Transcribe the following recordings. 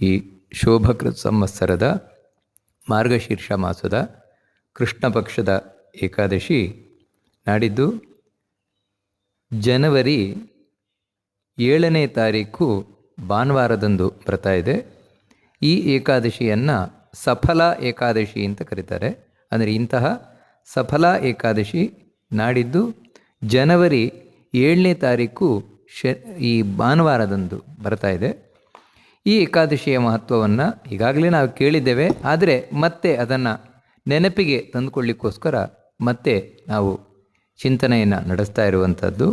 ಈ ಶೋಭಕೃತ್ ಸಂವತ್ಸರದ ಮಾರ್ಗಶೀರ್ಷ ಮಾಸದ ಕೃಷ್ಣ ಪಕ್ಷದ ಏಕಾದಶಿ ನಾಡಿದ್ದು ಜನವರಿ 7ನೇ ತಾರೀಕು ಭಾನುವಾರದಂದು ಬರ್ತಾ ಇದೆ. ಈ ಏಕಾದಶಿಯನ್ನು ಸಫಲ ಏಕಾದಶಿ ಅಂತ ಕರೀತಾರೆ. ಅಂದರೆ ಇಂತಹ ಸಫಲ ಏಕಾದಶಿ ನಾಡಿದ್ದು ಜನವರಿ 7ನೇ ತಾರೀಕು ಈ ಭಾನುವಾರದಂದು ಬರ್ತಾ ಇದೆ. ಈ ಏಕಾದಶಿಯ ಮಹತ್ವವನ್ನು ಈಗಾಗಲೇ ನಾವು ಕೇಳಿದ್ದೇವೆ, ಆದರೆ ಮತ್ತೆ ಅದನ್ನು ನೆನಪಿಗೆ ತಂದುಕೊಳ್ಳಿಕ್ಕೋಸ್ಕರ ಮತ್ತೆ ನಾವು ಚಿಂತನೆಯನ್ನು ನಡೆಸ್ತಾ ಇರುವಂಥದ್ದು.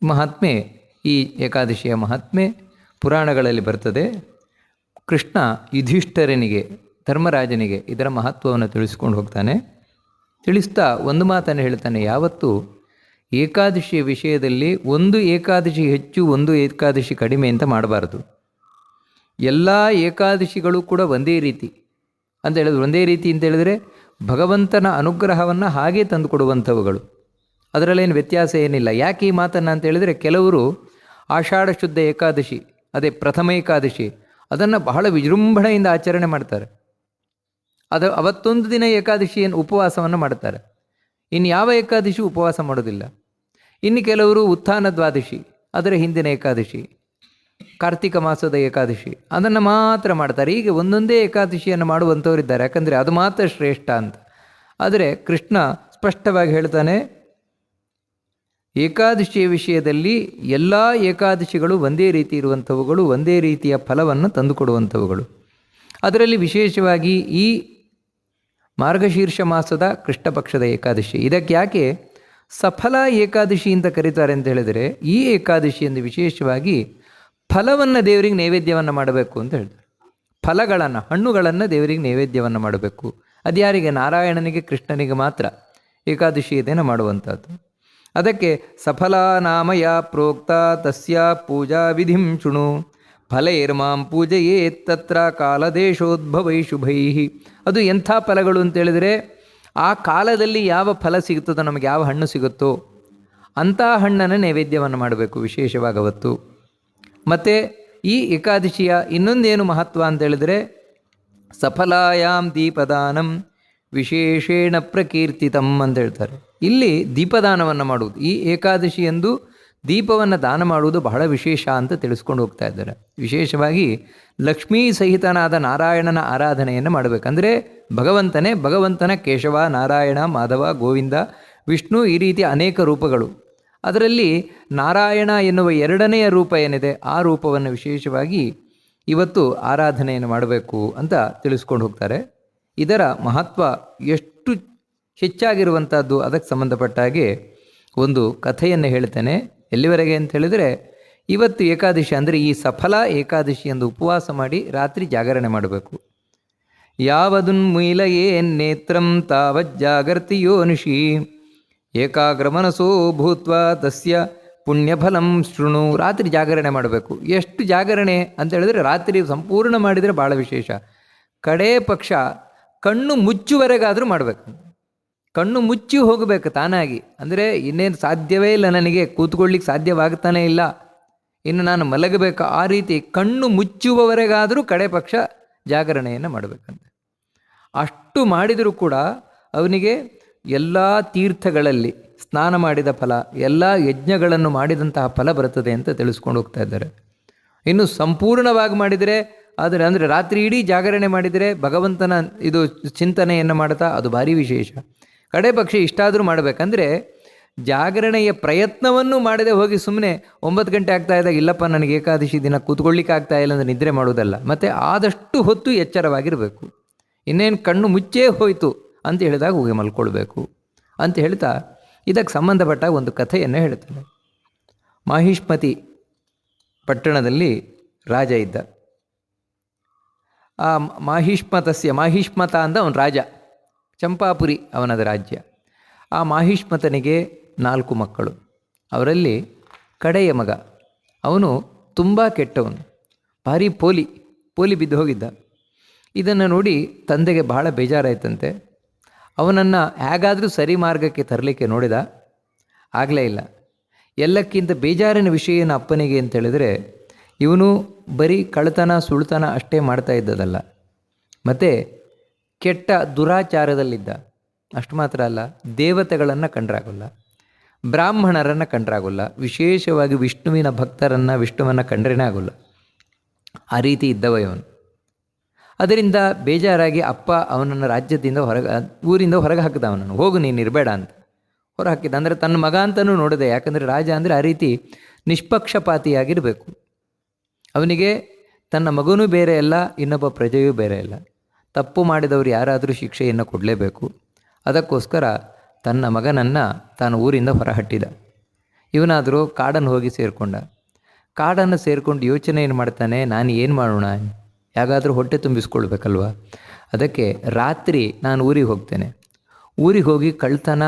ಮಹಾತ್ಮೆ, ಈ ಏಕಾದಶಿಯ ಮಹಾತ್ಮೆ ಪುರಾಣಗಳಲ್ಲಿ ಬರ್ತದೆ. ಕೃಷ್ಣ ಯುಧಿಷ್ಠಿರನಿಗೆ, ಧರ್ಮರಾಜನಿಗೆ ಇದರ ಮಹತ್ವವನ್ನು ತಿಳಿಸ್ಕೊಂಡು ಹೋಗ್ತಾನೆ. ತಿಳಿಸ್ತಾ ಒಂದು ಮಾತನ್ನು ಹೇಳ್ತಾನೆ, ಯಾವತ್ತೂ ಏಕಾದಶಿಯ ವಿಷಯದಲ್ಲಿ ಒಂದು ಏಕಾದಶಿ ಹೆಚ್ಚು ಒಂದು ಏಕಾದಶಿ ಕಡಿಮೆ ಅಂತ ಮಾಡಬಾರ್ದು. ಎಲ್ಲ ಏಕಾದಶಿಗಳು ಕೂಡ ಒಂದೇ ರೀತಿ ಅಂತ ಹೇಳಿದ್ರು. ಒಂದೇ ರೀತಿ ಅಂತ ಹೇಳಿದರೆ ಭಗವಂತನ ಅನುಗ್ರಹವನ್ನು ಹಾಗೇ ತಂದುಕೊಡುವಂಥವುಗಳು, ಅದರಲ್ಲೇನು ವ್ಯತ್ಯಾಸ ಏನಿಲ್ಲ. ಯಾಕೆ ಈ ಮಾತನ್ನು ಅಂತ ಹೇಳಿದರೆ, ಕೆಲವರು ಆಷಾಢ ಶುದ್ಧ ಏಕಾದಶಿ, ಅದೇ ಪ್ರಥಮ ಏಕಾದಶಿ, ಅದನ್ನು ಬಹಳ ವಿಜೃಂಭಣೆಯಿಂದ ಆಚರಣೆ ಮಾಡ್ತಾರೆ. ಅವತ್ತೊಂದು ದಿನ ಏಕಾದಶಿಯನ್ನು ಉಪವಾಸವನ್ನು ಮಾಡ್ತಾರೆ. ಇನ್ನು ಯಾವ ಏಕಾದಶಿ ಉಪವಾಸ ಮಾಡೋದಿಲ್ಲ. ಇನ್ನು ಕೆಲವರು ಉತ್ಥಾನ ದ್ವಾದಶಿ, ಅದರ ಹಿಂದಿನ ಏಕಾದಶಿ, ಕಾರ್ತಿಕ ಮಾಸದ ಏಕಾದಶಿ, ಅದನ್ನು ಮಾತ್ರ ಮಾಡ್ತಾರೆ. ಹೀಗೆ ಒಂದೊಂದೇ ಏಕಾದಶಿಯನ್ನು ಮಾಡುವಂಥವರಿದ್ದಾರೆ, ಯಾಕಂದರೆ ಅದು ಮಾತ್ರ ಶ್ರೇಷ್ಠ ಅಂತ. ಆದರೆ ಕೃಷ್ಣ ಸ್ಪಷ್ಟವಾಗಿ ಹೇಳ್ತಾನೆ, ಏಕಾದಶಿಯ ವಿಷಯದಲ್ಲಿ ಎಲ್ಲ ಏಕಾದಶಿಗಳು ಒಂದೇ ರೀತಿ ಇರುವಂಥವುಗಳು, ಒಂದೇ ರೀತಿಯ ಫಲವನ್ನು ತಂದುಕೊಡುವಂಥವುಗಳು. ಅದರಲ್ಲಿ ವಿಶೇಷವಾಗಿ ಈ ಮಾರ್ಗಶೀರ್ಷ ಮಾಸದ ಕೃಷ್ಣ ಪಕ್ಷದ ಏಕಾದಶಿ, ಇದಕ್ಕೆ ಯಾಕೆ ಸಫಲ ಏಕಾದಶಿ ಅಂತ ಕರೀತಾರೆ ಅಂತ ಹೇಳಿದರೆ, ಈ ಏಕಾದಶಿಯಿಂದ ವಿಶೇಷವಾಗಿ ಫಲವನ್ನು ದೇವರಿಗೆ ನೈವೇದ್ಯವನ್ನು ಮಾಡಬೇಕು ಅಂತ ಹೇಳ್ತಾರೆ. ಫಲಗಳನ್ನು, ಹಣ್ಣುಗಳನ್ನು ದೇವರಿಗೆ ನೈವೇದ್ಯವನ್ನು ಮಾಡಬೇಕು. ಅದು ಯಾರಿಗೆ? ನಾರಾಯಣನಿಗೆ, ಕೃಷ್ಣನಿಗೆ ಮಾತ್ರ ಏಕಾದಶಿ ಇದನ್ನು ಮಾಡುವಂಥದ್ದು. ಅದಕ್ಕೆ ಸಫಲ ನಾಮಯ ಪ್ರೋಕ್ತ ತಸ್ಯ ಪೂಜಾ ವಿಧಿಂ ಶೃಣು ಫಲೈರ್ಮಾಂ ಪೂಜಯೇತ್ ತತ್ರ ಕಾಲದೇಶೋದ್ಭವೈ ಶುಭೈ. ಅದು ಎಂಥ ಫಲಗಳು ಅಂತೇಳಿದರೆ, ಆ ಕಾಲದಲ್ಲಿ ಯಾವ ಫಲ ಸಿಗುತ್ತದೋ, ನಮಗೆ ಯಾವ ಹಣ್ಣು ಸಿಗುತ್ತೋ ಅಂಥ ಹಣ್ಣನ್ನು ನೈವೇದ್ಯವನ್ನು ಮಾಡಬೇಕು ವಿಶೇಷವಾಗಿ ಅವತ್ತು. ಮತ್ತು ಈ ಏಕಾದಶಿಯ ಇನ್ನೊಂದೇನು ಮಹತ್ವ ಅಂತೇಳಿದರೆ, ಸಫಲಾಯಾಮ್ ದೀಪದಾನಂ ವಿಶೇಷೇಣ ಪ್ರಕೀರ್ತಿತಂ ಅಂತ ಹೇಳ್ತಾರೆ. ಇಲ್ಲಿ ದೀಪದಾನವನ್ನು ಮಾಡುವುದು, ಈ ಏಕಾದಶಿಯಂದು ದೀಪವನ್ನು ದಾನ ಮಾಡುವುದು ಬಹಳ ವಿಶೇಷ ಅಂತ ತಿಳಿಸ್ಕೊಂಡು ಹೋಗ್ತಾ ಇದ್ದಾರೆ. ವಿಶೇಷವಾಗಿ ಲಕ್ಷ್ಮೀ ಸಹಿತನಾದ ನಾರಾಯಣನ ಆರಾಧನೆಯನ್ನು ಮಾಡಬೇಕಂದ್ರೆ ಭಗವಂತನ ಕೇಶವ, ನಾರಾಯಣ, ಮಾಧವ, ಗೋವಿಂದ, ವಿಷ್ಣು, ಈ ರೀತಿಯ ಅನೇಕ ರೂಪಗಳು. ಅದರಲ್ಲಿ ನಾರಾಯಣ ಎನ್ನುವ 2ನೆಯ ರೂಪ ಏನಿದೆ, ಆ ರೂಪವನ್ನು ವಿಶೇಷವಾಗಿ ಇವತ್ತು ಆರಾಧನೆಯನ್ನು ಮಾಡಬೇಕು ಅಂತ ತಿಳಿಸ್ಕೊಂಡು ಹೋಗ್ತಾರೆ. ಇದರ ಮಹತ್ವ ಎಷ್ಟು ಹೆಚ್ಚಾಗಿರುವಂಥದ್ದು, ಅದಕ್ಕೆ ಸಂಬಂಧಪಟ್ಟ ಹಾಗೆ ಒಂದು ಕಥೆಯನ್ನು ಹೇಳ್ತೇನೆ. ಎಲ್ಲಿವರೆಗೆ ಅಂತ ಹೇಳಿದರೆ, ಇವತ್ತು ಏಕಾದಶಿ ಅಂದರೆ ಈ ಸಫಲ ಏಕಾದಶಿ ಎಂದು ಉಪವಾಸ ಮಾಡಿ ರಾತ್ರಿ ಜಾಗರಣೆ ಮಾಡಬೇಕು. ಯಾವದುನ್ಮೀಲಯೇ ನೇತ್ರಂ ತಾವಜ್ಜಾಗರ್ತಿ ಯೋನಿಷಿ ಏಕಾಗ್ರಮನಸೋ ಭೂತ್ವ ತಸ್ಯ ಪುಣ್ಯಫಲಂ ಶೃಣು. ರಾತ್ರಿ ಜಾಗರಣೆ ಮಾಡಬೇಕು. ಎಷ್ಟು ಜಾಗರಣೆ ಅಂತ ಹೇಳಿದರೆ, ರಾತ್ರಿ ಸಂಪೂರ್ಣ ಮಾಡಿದರೆ ಭಾಳ ವಿಶೇಷ. ಕಡೇ ಪಕ್ಷ ಕಣ್ಣು ಮುಚ್ಚುವರೆಗಾದರೂ ಮಾಡಬೇಕು. ಕಣ್ಣು ಮುಚ್ಚಿ ಹೋಗಬೇಕು ತಾನಾಗಿ. ಅಂದರೆ ಇನ್ನೇನು ಸಾಧ್ಯವೇ ಇಲ್ಲ, ನನಗೆ ಕೂತ್ಕೊಳ್ಳಿಕ್ಕೆ ಸಾಧ್ಯವಾಗ್ತಾನೇ ಇಲ್ಲ, ಇನ್ನು ನಾನು ಮಲಗಬೇಕು, ಆ ರೀತಿ ಕಣ್ಣು ಮುಚ್ಚುವವರೆಗಾದರೂ ಕಡೆ ಪಕ್ಷ ಜಾಗರಣೆಯನ್ನು ಮಾಡಬೇಕಂತೆ. ಅಷ್ಟು ಮಾಡಿದರೂ ಕೂಡ ಅವನಿಗೆ ಎಲ್ಲ ತೀರ್ಥಗಳಲ್ಲಿ ಸ್ನಾನ ಮಾಡಿದ ಫಲ, ಎಲ್ಲ ಯಜ್ಞಗಳನ್ನು ಮಾಡಿದಂತಹ ಫಲ ಬರುತ್ತದೆ ಅಂತ ತಿಳಿಸ್ಕೊಂಡು ಹೋಗ್ತಾ ಇದ್ದಾರೆ. ಇನ್ನು ಸಂಪೂರ್ಣವಾಗಿ ಮಾಡಿದರೆ, ಅಂದರೆ ರಾತ್ರಿ ಇಡೀ ಜಾಗರಣೆ ಮಾಡಿದರೆ ಭಗವಂತನ ಇದು ಚಿಂತನೆಯನ್ನು ಮಾಡ್ತಾ, ಅದು ಭಾರಿ ವಿಶೇಷ. ಕಡೆ ಪಕ್ಷ ಇಷ್ಟಾದರೂ ಮಾಡಬೇಕಂದ್ರೆ, ಜಾಗರಣೆಯ ಪ್ರಯತ್ನವನ್ನು ಮಾಡದೆ ಹೋಗಿ ಸುಮ್ಮನೆ 9 ಗಂಟೆ ಆಗ್ತಾ ಇದ್ದಾಗ ಇಲ್ಲಪ್ಪ ನನಗೆ ಏಕಾದಶಿ ದಿನ ಕೂತ್ಕೊಳ್ಳಿಕ್ಕೆ ಆಗ್ತಾ ಇಲ್ಲ ಅಂದರೆ ನಿದ್ರೆ ಮಾಡೋದಲ್ಲ. ಮತ್ತು ಆದಷ್ಟು ಹೊತ್ತು ಎಚ್ಚರವಾಗಿರಬೇಕು. ಇನ್ನೇನು ಕಣ್ಣು ಮುಚ್ಚೇ ಹೋಯಿತು ಅಂತ ಹೇಳಿದಾಗ ಹೋಗಿ ಮಲ್ಕೊಳ್ಬೇಕು ಅಂತ ಹೇಳ್ತಾ, ಇದಕ್ಕೆ ಸಂಬಂಧಪಟ್ಟ ಒಂದು ಕಥೆಯನ್ನು ಹೇಳ್ತಾನೆ. ಮಾಹಿಷ್ಮತಿ ಪಟ್ಟಣದಲ್ಲಿ ರಾಜ ಇದ್ದ. ಆ ಮಾಹಿಷ್ಮತ ಅಂದ ಅವನ ರಾಜ, ಚಂಪಾಪುರಿ ಅವನದ ರಾಜ್ಯ. ಆ ಮಾಹಿಷ್ಮತನಿಗೆ 4 ಮಕ್ಕಳು. ಅವರಲ್ಲಿ ಕಡೆಯ ಮಗ, ಅವನು ತುಂಬ ಕೆಟ್ಟವನು, ಭಾರಿ ಪೋಲಿ ಬಿದ್ದು ಹೋಗಿದ್ದ. ಇದನ್ನು ನೋಡಿ ತಂದೆಗೆ ಬಹಳ ಬೇಜಾರಾಯ್ತಂತೆ. ಅವನನ್ನು ಹೇಗಾದರೂ ಸರಿ ಮಾರ್ಗಕ್ಕೆ ತರಲಿಕ್ಕೆ ನೋಡಿದ, ಆಗಲೇ ಇಲ್ಲ. ಎಲ್ಲಕ್ಕಿಂತ ಬೇಜಾರಿನ ವಿಷಯ ಏನು ಅಪ್ಪನಿಗೆ ಅಂತೇಳಿದರೆ, ಇವನು ಬರೀ ಕಳ್ಳತನ ಸುಳ್ತನ ಅಷ್ಟೇ ಮಾಡ್ತಾ ಇದ್ದದಲ್ಲ, ಮತ್ತು ಕೆಟ್ಟ ದುರಾಚಾರದಲ್ಲಿದ್ದ. ಅಷ್ಟು ಮಾತ್ರ ಅಲ್ಲ, ದೇವತೆಗಳನ್ನು ಕಂಡ್ರಾಗೋಲ್ಲ, ಬ್ರಾಹ್ಮಣರನ್ನು ಕಂಡ್ರಾಗೋಲ್ಲ, ವಿಶೇಷವಾಗಿ ವಿಷ್ಣುವಿನ ಭಕ್ತರನ್ನು, ವಿಷ್ಣುವನ್ನು ಕಂಡ್ರೇ ಆಗೋಲ್ಲ. ಆ ರೀತಿ ಇದ್ದವ ಇವನು. ಅದರಿಂದ ಬೇಜಾರಾಗಿ ಅಪ್ಪ ಅವನನ್ನು ರಾಜ್ಯದಿಂದ ಊರಿಂದ ಹೊರಗೆ ಹಾಕಿದ. ಅವನನ್ನು ಹೋಗು, ನೀನು ಇರಬೇಡ ಅಂತ ಹೊರ ಹಾಕಿದ. ಅಂದರೆ ತನ್ನ ಮಗ ಅಂತಲೂ ನೋಡಿದೆ. ಯಾಕಂದರೆ ರಾಜ ಅಂದರೆ ಆ ರೀತಿ ನಿಷ್ಪಕ್ಷಪಾತಿಯಾಗಿರಬೇಕು. ಅವನಿಗೆ ತನ್ನ ಮಗನೂ ಬೇರೆ ಅಲ್ಲ, ಇನ್ನೊಬ್ಬ ಪ್ರಜೆಯೂ ಬೇರೆ ಅಲ್ಲ. ತಪ್ಪು ಮಾಡಿದವರು ಯಾರಾದರೂ ಶಿಕ್ಷೆಯನ್ನು ಕೊಡಲೇಬೇಕು. ಅದಕ್ಕೋಸ್ಕರ ತನ್ನ ಮಗನನ್ನು ತಾನು ಊರಿಂದ ಹೊರಹಟ್ಟಿದ. ಇವನಾದರೂ ಕಾಡನ್ನು ಹೋಗಿ ಸೇರಿಕೊಂಡ. ಕಾಡನ್ನು ಸೇರಿಕೊಂಡು ಯೋಚನೆ ಏನು ಮಾಡ್ತಾನೆ, ನಾನು ಏನು ಮಾಡೋಣ, ಯಾಗಾದರೂ ಹೊಟ್ಟೆ ತುಂಬಿಸ್ಕೊಳ್ಬೇಕಲ್ವ. ಅದಕ್ಕೆ ರಾತ್ರಿ ನಾನು ಊರಿಗೆ ಹೋಗ್ತೇನೆ, ಊರಿಗೆ ಹೋಗಿ ಕಳ್ತನ,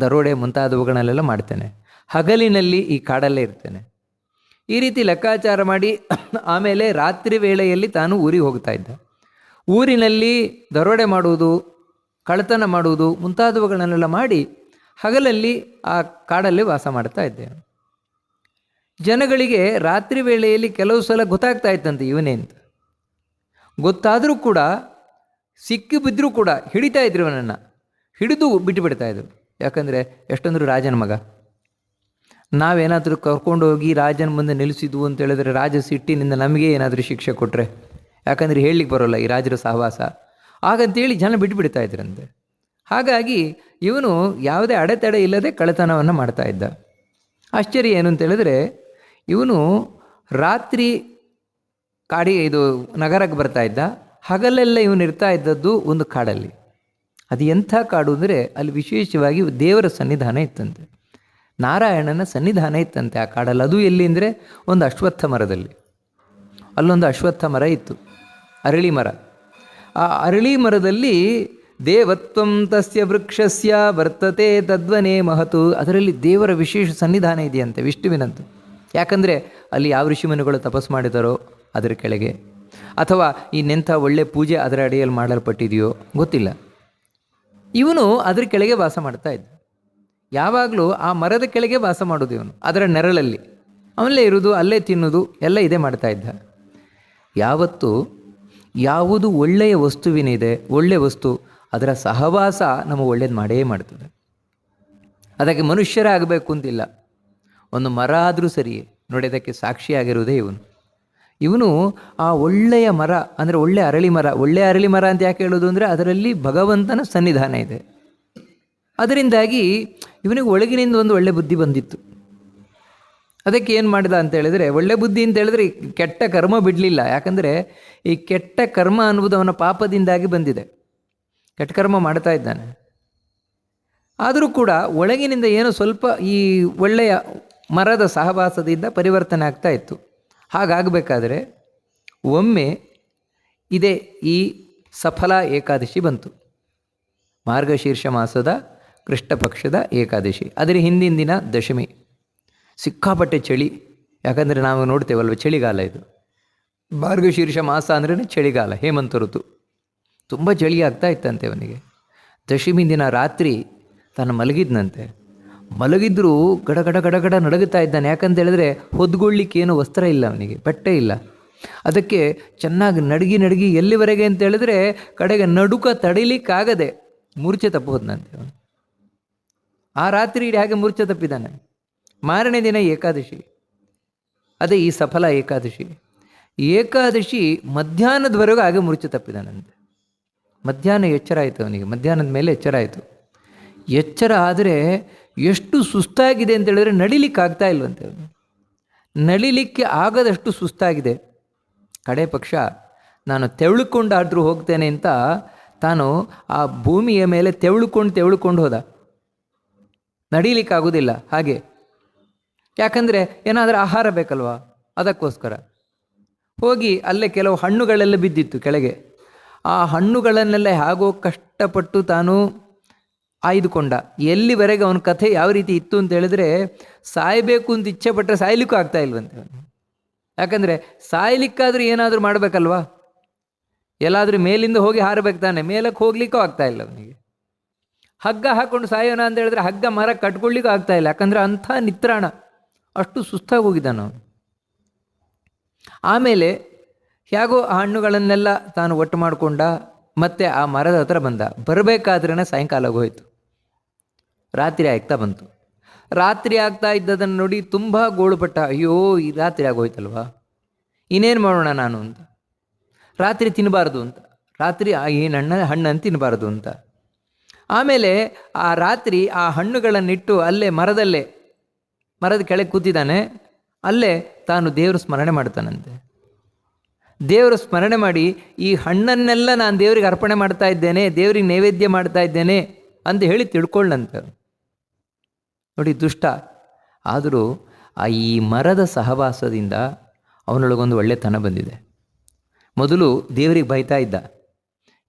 ದರೋಡೆ ಮುಂತಾದವುಗಳನ್ನೆಲ್ಲ ಮಾಡ್ತೇನೆ, ಹಗಲಿನಲ್ಲಿ ಈ ಕಾಡಲ್ಲೇ ಇರ್ತೇನೆ. ಈ ರೀತಿ ಲೆಕ್ಕಾಚಾರ ಮಾಡಿ ಆಮೇಲೆ ರಾತ್ರಿ ವೇಳೆಯಲ್ಲಿ ತಾನು ಊರಿಗೆ ಹೋಗ್ತಾ ಇದ್ದ. ಊರಿನಲ್ಲಿ ದರೋಡೆ ಮಾಡುವುದು, ಕಳ್ಳತನ ಮಾಡುವುದು ಮುಂತಾದವುಗಳನ್ನೆಲ್ಲ ಮಾಡಿ ಹಗಲಲ್ಲಿ ಆ ಕಾಡಲ್ಲಿ ವಾಸ ಮಾಡ್ತಾ ಇದ್ದೇನೆ. ಜನಗಳಿಗೆ ರಾತ್ರಿ ವೇಳೆಯಲ್ಲಿ ಕೆಲವು ಸಲ ಗೊತ್ತಾಗ್ತಾ ಇತ್ತಂತೆ ಇವನೇ ಅಂತ. ಗೊತ್ತಾದರೂ ಕೂಡ, ಸಿಕ್ಕಿ ಬಿದ್ದರೂ ಕೂಡ ಹಿಡಿತಾ ಇದ್ರು ಇವನನ್ನು, ಹಿಡಿದು ಬಿಟ್ಟು ಬಿಡ್ತಾಯಿದ್ರು. ಯಾಕಂದರೆ ಎಷ್ಟೊಂದರೂ ರಾಜನ ಮಗ. ನಾವೇನಾದರೂ ಕರ್ಕೊಂಡು ಹೋಗಿ ರಾಜನ ಮುಂದೆ ನಿಲ್ಲಿಸಿದ್ವು ಅಂತ ಹೇಳಿದ್ರೆ ರಾಜ ಸಿಟ್ಟಿನಿಂದ ನಮಗೆ ಏನಾದರೂ ಶಿಕ್ಷೆ ಕೊಟ್ಟರೆ, ಯಾಕಂದರೆ ಹೇಳಲಿಕ್ಕೆ ಬರೋಲ್ಲ ಈ ರಾಜರ ಸಹವಾಸ, ಹಾಗಂತೇಳಿ ಜನ ಬಿಟ್ಟುಬಿಡ್ತಾ ಇದ್ರಂತೆ. ಹಾಗಾಗಿ ಇವನು ಯಾವುದೇ ಅಡೆತಡೆ ಇಲ್ಲದೆ ಕಳ್ಳತನವನ್ನು ಮಾಡ್ತಾ ಇದ್ದ. ಆಶ್ಚರ್ಯ ಏನು ಅಂತೇಳಿದ್ರೆ, ಇವನು ರಾತ್ರಿ ಇದು ನಗರಕ್ಕೆ ಬರ್ತಾ ಇದ್ದ, ಹಗಲೆಲ್ಲ ಇವನು ಇರ್ತಾ ಇದ್ದದ್ದು ಒಂದು ಕಾಡಲ್ಲಿ. ಅದು ಎಂಥ ಕಾಡು ಅಂದರೆ ಅಲ್ಲಿ ವಿಶೇಷವಾಗಿ ದೇವರ ಸನ್ನಿಧಾನ ಇತ್ತಂತೆ, ನಾರಾಯಣನ ಸನ್ನಿಧಾನ ಇತ್ತಂತೆ ಆ ಕಾಡಲ್ಲಿ. ಅದು ಎಲ್ಲಿ ಅಂದರೆ ಒಂದು ಅಶ್ವತ್ಥ ಮರದಲ್ಲಿ. ಅಲ್ಲೊಂದು ಅಶ್ವತ್ಥ ಮರ ಇತ್ತು, ಅರಳಿ ಮರ. ಆ ಅರಳಿ ಮರದಲ್ಲಿ ದೇವತ್ವಂ ತಸ್ಯ ವೃಕ್ಷಸ್ಯ ವರ್ತತೆ ತದ್ವನೇ ಮಹತು, ಅದರಲ್ಲಿ ದೇವರ ವಿಶೇಷ ಸನ್ನಿಧಾನ ಇದೆಯಂತೆ, ವಿಷ್ಣುವಿನಂತು. ಯಾಕಂದರೆ ಅಲ್ಲಿ ಯಾವ ಋಷಿಮುನಿಗಳು ತಪಸ್ಸು ಮಾಡಿದಾರೋ ಅದರ ಕೆಳಗೆ, ಅಥವಾ ಇನ್ನೆಂಥ ಒಳ್ಳೆ ಪೂಜೆ ಅದರ ಅಡಿಯಲ್ಲಿ ಮಾಡಲ್ಪಟ್ಟಿದೆಯೋ ಗೊತ್ತಿಲ್ಲ. ಇವನು ಅದರ ಕೆಳಗೆ ವಾಸ ಮಾಡ್ತಾ ಇದ್ದ. ಯಾವಾಗಲೂ ಆ ಮರದ ಕೆಳಗೆ ವಾಸ ಮಾಡೋದು ಇವನು, ಅದರ ನೆರಳಲ್ಲಿ ಅವನಲ್ಲೇ ಇರೋದು, ಅಲ್ಲೇ ತಿನ್ನೋದು ಎಲ್ಲ ಇದೇ ಮಾಡ್ತಾ ಇದ್ದ. ಯಾವತ್ತು ಯಾವುದು ಒಳ್ಳೆಯ ವಸ್ತುವಿನಿದೆ, ಒಳ್ಳೆಯ ವಸ್ತು, ಅದರ ಸಹವಾಸ ನಮ್ಮ ಒಳ್ಳೇದು ಮಾಡೇ ಮಾಡ್ತದೆ. ಅದಕ್ಕೆ ಮನುಷ್ಯರೇ ಆಗಬೇಕು ಅಂತಿಲ್ಲ, ಒಂದು ಮರ ಆದರೂ ಸರಿಯೇ ನೋಡಿ, ಅದಕ್ಕೆ ಸಾಕ್ಷಿಯಾಗಿರುವುದೇ ಇವನು. ಇವನು ಆ ಒಳ್ಳೆಯ ಮರ ಅಂದರೆ ಒಳ್ಳೆಯ ಅರಳಿ ಮರ. ಒಳ್ಳೆಯ ಅರಳಿ ಮರ ಅಂತ ಯಾಕೆ ಹೇಳೋದು ಅಂದರೆ ಅದರಲ್ಲಿ ಭಗವಂತನ ಸನ್ನಿಧಾನ ಇದೆ. ಅದರಿಂದಾಗಿ ಇವನಿಗೆ ಒಳಗಿನಿಂದ ಒಂದು ಒಳ್ಳೆ ಬುದ್ಧಿ ಬಂದಿತ್ತು. ಅದಕ್ಕೆ ಏನು ಮಾಡಿದ ಅಂತ ಹೇಳಿದರೆ, ಒಳ್ಳೆ ಬುದ್ಧಿ ಅಂತ ಹೇಳಿದ್ರೆ ಕೆಟ್ಟ ಕರ್ಮ ಬಿಡಲಿಲ್ಲ. ಯಾಕಂದರೆ ಈ ಕೆಟ್ಟ ಕರ್ಮ ಅನ್ನುವುದು ಅವನ ಪಾಪದಿಂದಾಗಿ ಬಂದಿದೆ, ಕೆಟ್ಟ ಕರ್ಮ ಮಾಡ್ತಾ ಇದ್ದಾನೆ. ಆದರೂ ಕೂಡ ಒಳಗಿನಿಂದ ಏನೋ ಸ್ವಲ್ಪ ಈ ಒಳ್ಳೆಯ ಮರದ ಸಹವಾಸದಿಂದ ಪರಿವರ್ತನೆ ಆಗ್ತಾ ಇತ್ತು. ಹಾಗಾಗಬೇಕಾದ್ರೆ ಒಮ್ಮೆ ಇದೇ ಈ ಸಫಲ ಏಕಾದಶಿ ಬಂತು, ಮಾರ್ಗಶೀರ್ಷ ಮಾಸದ ಕೃಷ್ಣ ಪಕ್ಷದ ಏಕಾದಶಿ. ಅದರ ಹಿಂದಿನ ದಿನ ದಶಮಿ. ಸಿಕ್ಕಾಪಟ್ಟೆ ಚಳಿ, ಯಾಕಂದರೆ ನಾವು ನೋಡ್ತೇವಲ್ವ ಚಳಿಗಾಲ ಇದು. ಮಾರ್ಗಶೀರ್ಷ ಮಾಸ ಅಂದ್ರೇ ಚಳಿಗಾಲ, ಹೇಮಂತ ಋತು. ತುಂಬ ಚಳಿ ಆಗ್ತಾ ಇತ್ತಂತೆ ಅವನಿಗೆ. ದಶಮಿ ದಿನ ರಾತ್ರಿ ತಾನು ಮಲಗಿದ್ನಂತೆ. ಮಲಗಿದ್ರೂ ಗಡಗಡ ಗಡಗಡ ನಡುಗುತ್ತಾ ಇದ್ದಾನೆ. ಯಾಕಂತ ಹೇಳಿದ್ರೆ ಹೊದ್ಕೊಳ್ಳಿಕ್ಕೆ ಏನು ವಸ್ತ್ರ ಇಲ್ಲ ಅವನಿಗೆ, ಬಟ್ಟೆ ಇಲ್ಲ. ಅದಕ್ಕೆ ಚೆನ್ನಾಗಿ ನಡುಗಿ ಎಲ್ಲಿವರೆಗೆ ಅಂತ ಹೇಳಿದ್ರೆ ಕಡೆಗೆ ನಡುಕ ತಡಿಲಿಕ್ಕಾಗದೆ ಮೂರ್ಛೆ ತಪ್ಪೋದ್ನಂತೆ ಅವನು. ಆ ರಾತ್ರಿ ಇಡೀ ಹಾಗೆ ಮೂರ್ಛೆ ತಪ್ಪಿದ್ದಾನೆ. ಮಾರನೇ ದಿನ ಏಕಾದಶಿ, ಅದೇ ಈ ಸಫಲ ಏಕಾದಶಿ. ಏಕಾದಶಿ ಮಧ್ಯಾಹ್ನದವರೆಗೂ ಹಾಗೆ ಮೂರ್ಛೆ ತಪ್ಪಿದ್ದಾನಂತೆ. ಮಧ್ಯಾಹ್ನ ಎಚ್ಚರ ಆಯಿತು ಅವನಿಗೆ, ಮಧ್ಯಾಹ್ನದ ಮೇಲೆ ಎಚ್ಚರ ಆಯಿತು. ಎಚ್ಚರ ಆದರೆ ಎಷ್ಟು ಸುಸ್ತಾಗಿದೆ ಅಂತ ಹೇಳಿದ್ರೆ ನಡಿಲಿಕ್ಕಾಗ್ತಾ ಇಲ್ವಂತೆ ಅವನು. ನಡಿಲಿಕ್ಕೆ ಆಗದಷ್ಟು ಸುಸ್ತಾಗಿದೆ. ಕಡೆ ಪಕ್ಷ ನಾನು ತೆವಳುಕೊಂಡಾದರೂ ಹೋಗ್ತೇನೆ ಅಂತ ತಾನು ಆ ಭೂಮಿಯ ಮೇಲೆ ತೆವಳುಕೊಂಡು ಹೋದ. ನಡೀಲಿಕ್ಕಾಗೋದಿಲ್ಲ ಹಾಗೆ, ಯಾಕಂದರೆ ಏನಾದರೂ ಆಹಾರ ಬೇಕಲ್ವ, ಅದಕ್ಕೋಸ್ಕರ ಹೋಗಿ ಅಲ್ಲೇ ಕೆಲವು ಹಣ್ಣುಗಳೆಲ್ಲ ಬಿದ್ದಿತ್ತು ಕೆಳಗೆ. ಆ ಹಣ್ಣುಗಳನ್ನೆಲ್ಲ ಹೇಗೋ ಕಷ್ಟಪಟ್ಟು ತಾನು ಆಯ್ದುಕೊಂಡ. ಎಲ್ಲಿವರೆಗೆ ಅವನ ಕಥೆ ಯಾವ ರೀತಿ ಇತ್ತು ಅಂತ ಹೇಳಿದ್ರೆ, ಸಾಯಬೇಕು ಅಂತ ಇಚ್ಛೆ ಪಟ್ಟರೆ ಸಾಯ್ಲಿಕ್ಕೂ ಆಗ್ತಾ ಇಲ್ವಂತೆ ಅವನು. ಯಾಕಂದರೆ ಸಾಯ್ಲಿಕ್ಕಾದರೂ ಏನಾದರೂ ಮಾಡಬೇಕಲ್ವಾ, ಎಲ್ಲಾದರೂ ಮೇಲಿಂದ ಹೋಗಿ ಹಾರಬೇಕು ತಾನೆ, ಮೇಲಕ್ಕೆ ಹೋಗ್ಲಿಕ್ಕೂ ಆಗ್ತಾ ಇಲ್ಲ ಅವನಿಗೆ. ಹಗ್ಗ ಹಾಕ್ಕೊಂಡು ಸಾಯೋಣ ಅಂತ ಹೇಳಿದ್ರೆ ಹಗ್ಗ ಮರ ಕಟ್ಕೊಳ್ಳಿಕ್ಕೂ ಆಗ್ತಾ ಇಲ್ಲ, ಯಾಕಂದರೆ ಅಂಥ ನಿತ್ರಾಣ, ಅಷ್ಟು ಸುಸ್ತಾಗಿ ಹೋಗಿದ್ದಾನ ಅವನು. ಆಮೇಲೆ ಹೇಗೋ ಆ ಹಣ್ಣುಗಳನ್ನೆಲ್ಲ ತಾನು ಒಟ್ಟು ಮಾಡಿಕೊಂಡ, ಮತ್ತೆ ಆ ಮರದ ಹತ್ರ ಬಂದ. ಬರಬೇಕಾದ್ರೇ ಸಾಯಂಕಾಲ ಹೋಯಿತು, ರಾತ್ರಿ ಆಗ್ತಾ ಬಂತು. ರಾತ್ರಿ ಆಗ್ತಾ ಇದ್ದದನ್ನು ನೋಡಿ ತುಂಬ ಗೋಳುಪಟ್ಟ. ಅಯ್ಯೋ, ಈ ರಾತ್ರಿ ಆಗೋಯ್ತಲ್ವಾ, ಇನ್ನೇನು ಮಾಡೋಣ ನಾನು ಅಂತ. ರಾತ್ರಿ ತಿನ್ನಬಾರ್ದು ಅಂತ, ರಾತ್ರಿ ಏನು ಹಣ್ಣನ್ನು ತಿನ್ನಬಾರ್ದು ಅಂತ. ಆಮೇಲೆ ಆ ರಾತ್ರಿ ಆ ಹಣ್ಣುಗಳನ್ನಿಟ್ಟು ಅಲ್ಲೇ ಮರದ ಕೆಳಗೆ ಕೂತಿದ್ದಾನೆ. ಅಲ್ಲೇ ತಾನು ದೇವರು ಸ್ಮರಣೆ ಮಾಡ್ತಾನಂತೆ. ದೇವರು ಸ್ಮರಣೆ ಮಾಡಿ, ಈ ಹಣ್ಣನ್ನೆಲ್ಲ ನಾನು ದೇವರಿಗೆ ಅರ್ಪಣೆ ಮಾಡ್ತಾ ಇದ್ದೇನೆ, ದೇವರಿಗೆ ನೈವೇದ್ಯ ಮಾಡ್ತಾ ಇದ್ದೇನೆ ಅಂತ ಹೇಳಿ ತಿಳ್ಕೊಳ್ಳಂತೆ. ನೋಡಿ ದುಷ್ಟ. ಆದರೂ ಈ ಮರದ ಸಹವಾಸದಿಂದ ಅವನೊಳಗೊಂದು ಒಳ್ಳೆತನ ಬಂದಿದೆ. ಮೊದಲು ದೇವರಿಗೆ ಬೈತಾ ಇದ್ದ,